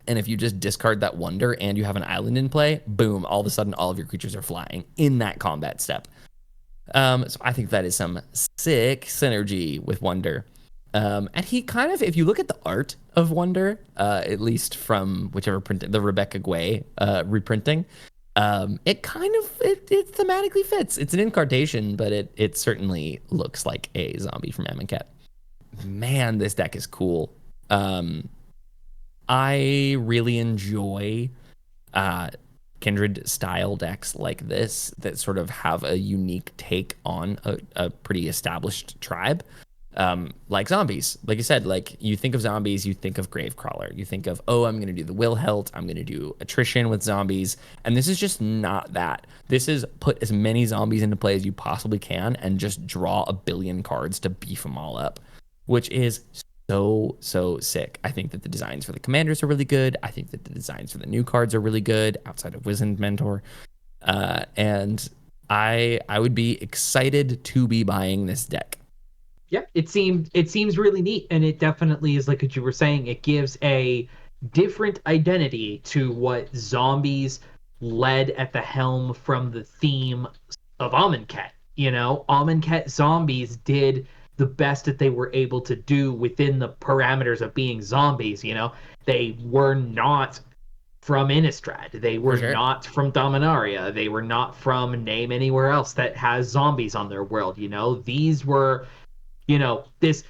And if you just discard that Wonder and you have an island in play, boom, all of a sudden all of your creatures are flying in that combat step. So I think that is some sick synergy with Wonder. And he kind of, if you look at the art of Wonder, at least from whichever print, the Rebecca Guay reprinting, it kind of it thematically fits. It's an incarnation, but it certainly looks like a zombie from Amonkhet. Man, this deck is cool. I really enjoy Kindred style decks like this that sort of have a unique take on a pretty established tribe. Like zombies, like you said, like you think of zombies, you think of Gravecrawler, you think of, oh, I'm going to do the Wilhelt, I'm going to do attrition with zombies. And this is just not that. This is put as many zombies into play as you possibly can and just draw a billion cards to beef them all up, which is so sick. I think that the designs for the commanders are really good. I think that the designs for the new cards are really good outside of Wizened Mentor. And I would be excited to be buying this deck. Yeah, it seems really neat, and it definitely is, like what you were saying, it gives a different identity to what zombies led at the helm from the theme of Amonkhet. You know, Amonkhet zombies did the best that they were able to do within the parameters of being zombies. You know, they were not from Innistrad. They were not from Dominaria. They were not from name anywhere else that has zombies on their world. You know, these were, you know, this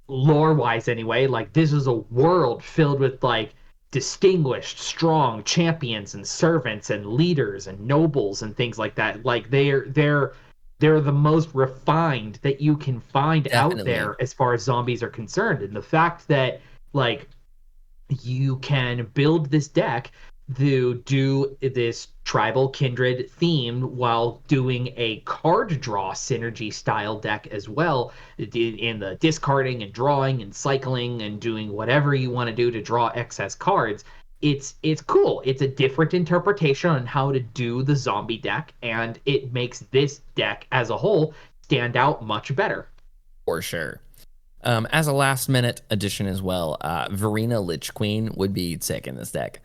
lore wise anyway, like this is a world filled with like distinguished, strong champions and servants and leaders and nobles and things like that. Like they're the most refined that you can find out there as far as zombies are concerned. And the fact that like you can build this deck to do this tribal kindred theme while doing a card draw synergy style deck as well, in the discarding and drawing and cycling and doing whatever you want to do to draw excess cards. It's cool. It's a different interpretation on how to do the zombie deck, and it makes this deck as a whole stand out much better. For sure. As a last minute addition as well, Verena Lich Queen would be sick in this deck.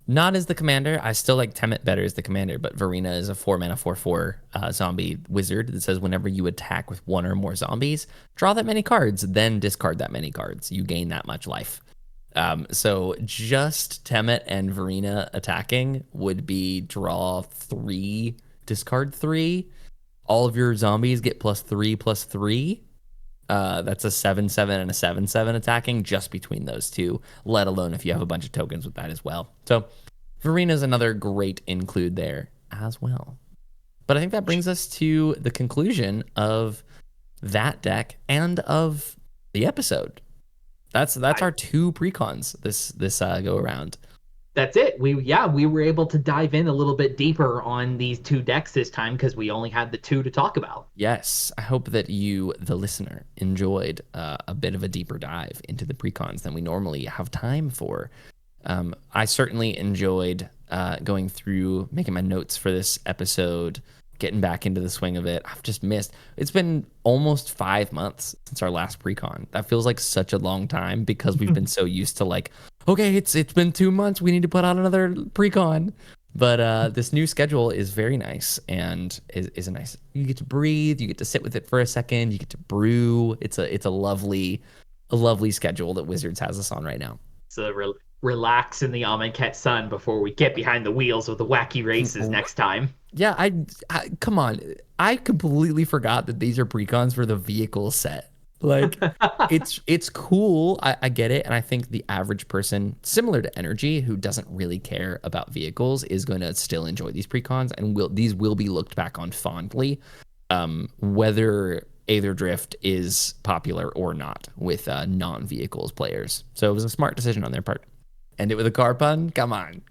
Not as the commander. I still like Temet better as the commander, but Verena is a 4-mana 4/4 zombie wizard that says whenever you attack with one or more zombies, draw that many cards, then discard that many cards. You gain that much life. So just Temet and Verena attacking would be draw 3, discard 3. All of your zombies get +3/+3. That's a 7/7 and a 7/7 attacking just between those two, let alone if you have a bunch of tokens with that as well. So Verena's another great include there as well. But I think that brings us to the conclusion of that deck and of the episode. That's our 2 precons this go around. That's it. We were able to dive in a little bit deeper on these 2 decks this time because we only had the 2 to talk about. Yes, I hope that you, the listener, enjoyed a bit of a deeper dive into the precons than we normally have time for. I certainly enjoyed going through, making my notes for this episode, getting back into the swing of it. I've just missed. It's been almost 5 months since our last precon. That feels like such a long time because we've been so used to like, okay, it's been 2 months. We need to put out another precon. But this new schedule is very nice and is a nice. You get to breathe. You get to sit with it for a second. You get to brew. It's a lovely schedule that Wizards has us on right now. So relax in the Amonkhet sun before we get behind the wheels of the wacky races next time. Yeah, I come on. I completely forgot that these are precons for the vehicle set. Like, it's cool. I get it. And I think the average person, similar to Energy, who doesn't really care about vehicles, is going to still enjoy these precons. And these will be looked back on fondly, whether Aetherdrift is popular or not with non-vehicles players. So it was a smart decision on their part. End it with a car pun? Come on.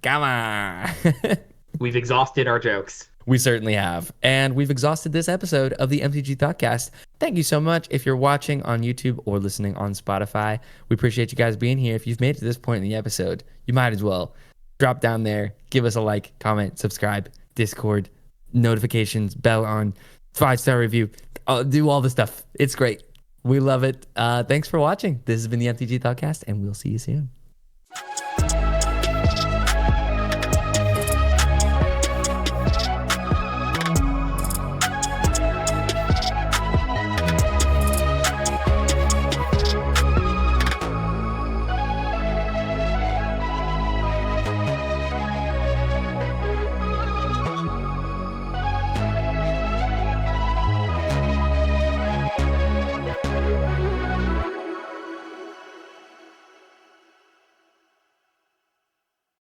We've exhausted our jokes. We certainly have. And we've exhausted this episode of the MTG Thoughtcast. Thank you so much if you're watching on YouTube or listening on Spotify. We appreciate you guys being here. If you've made it to this point in the episode, you might as well drop down there, give us a like, comment, subscribe, Discord, notifications, bell on, 5-star review. Do all the stuff. It's great. We love it. Thanks for watching. This has been the MTG Thoughtcast, and we'll see you soon.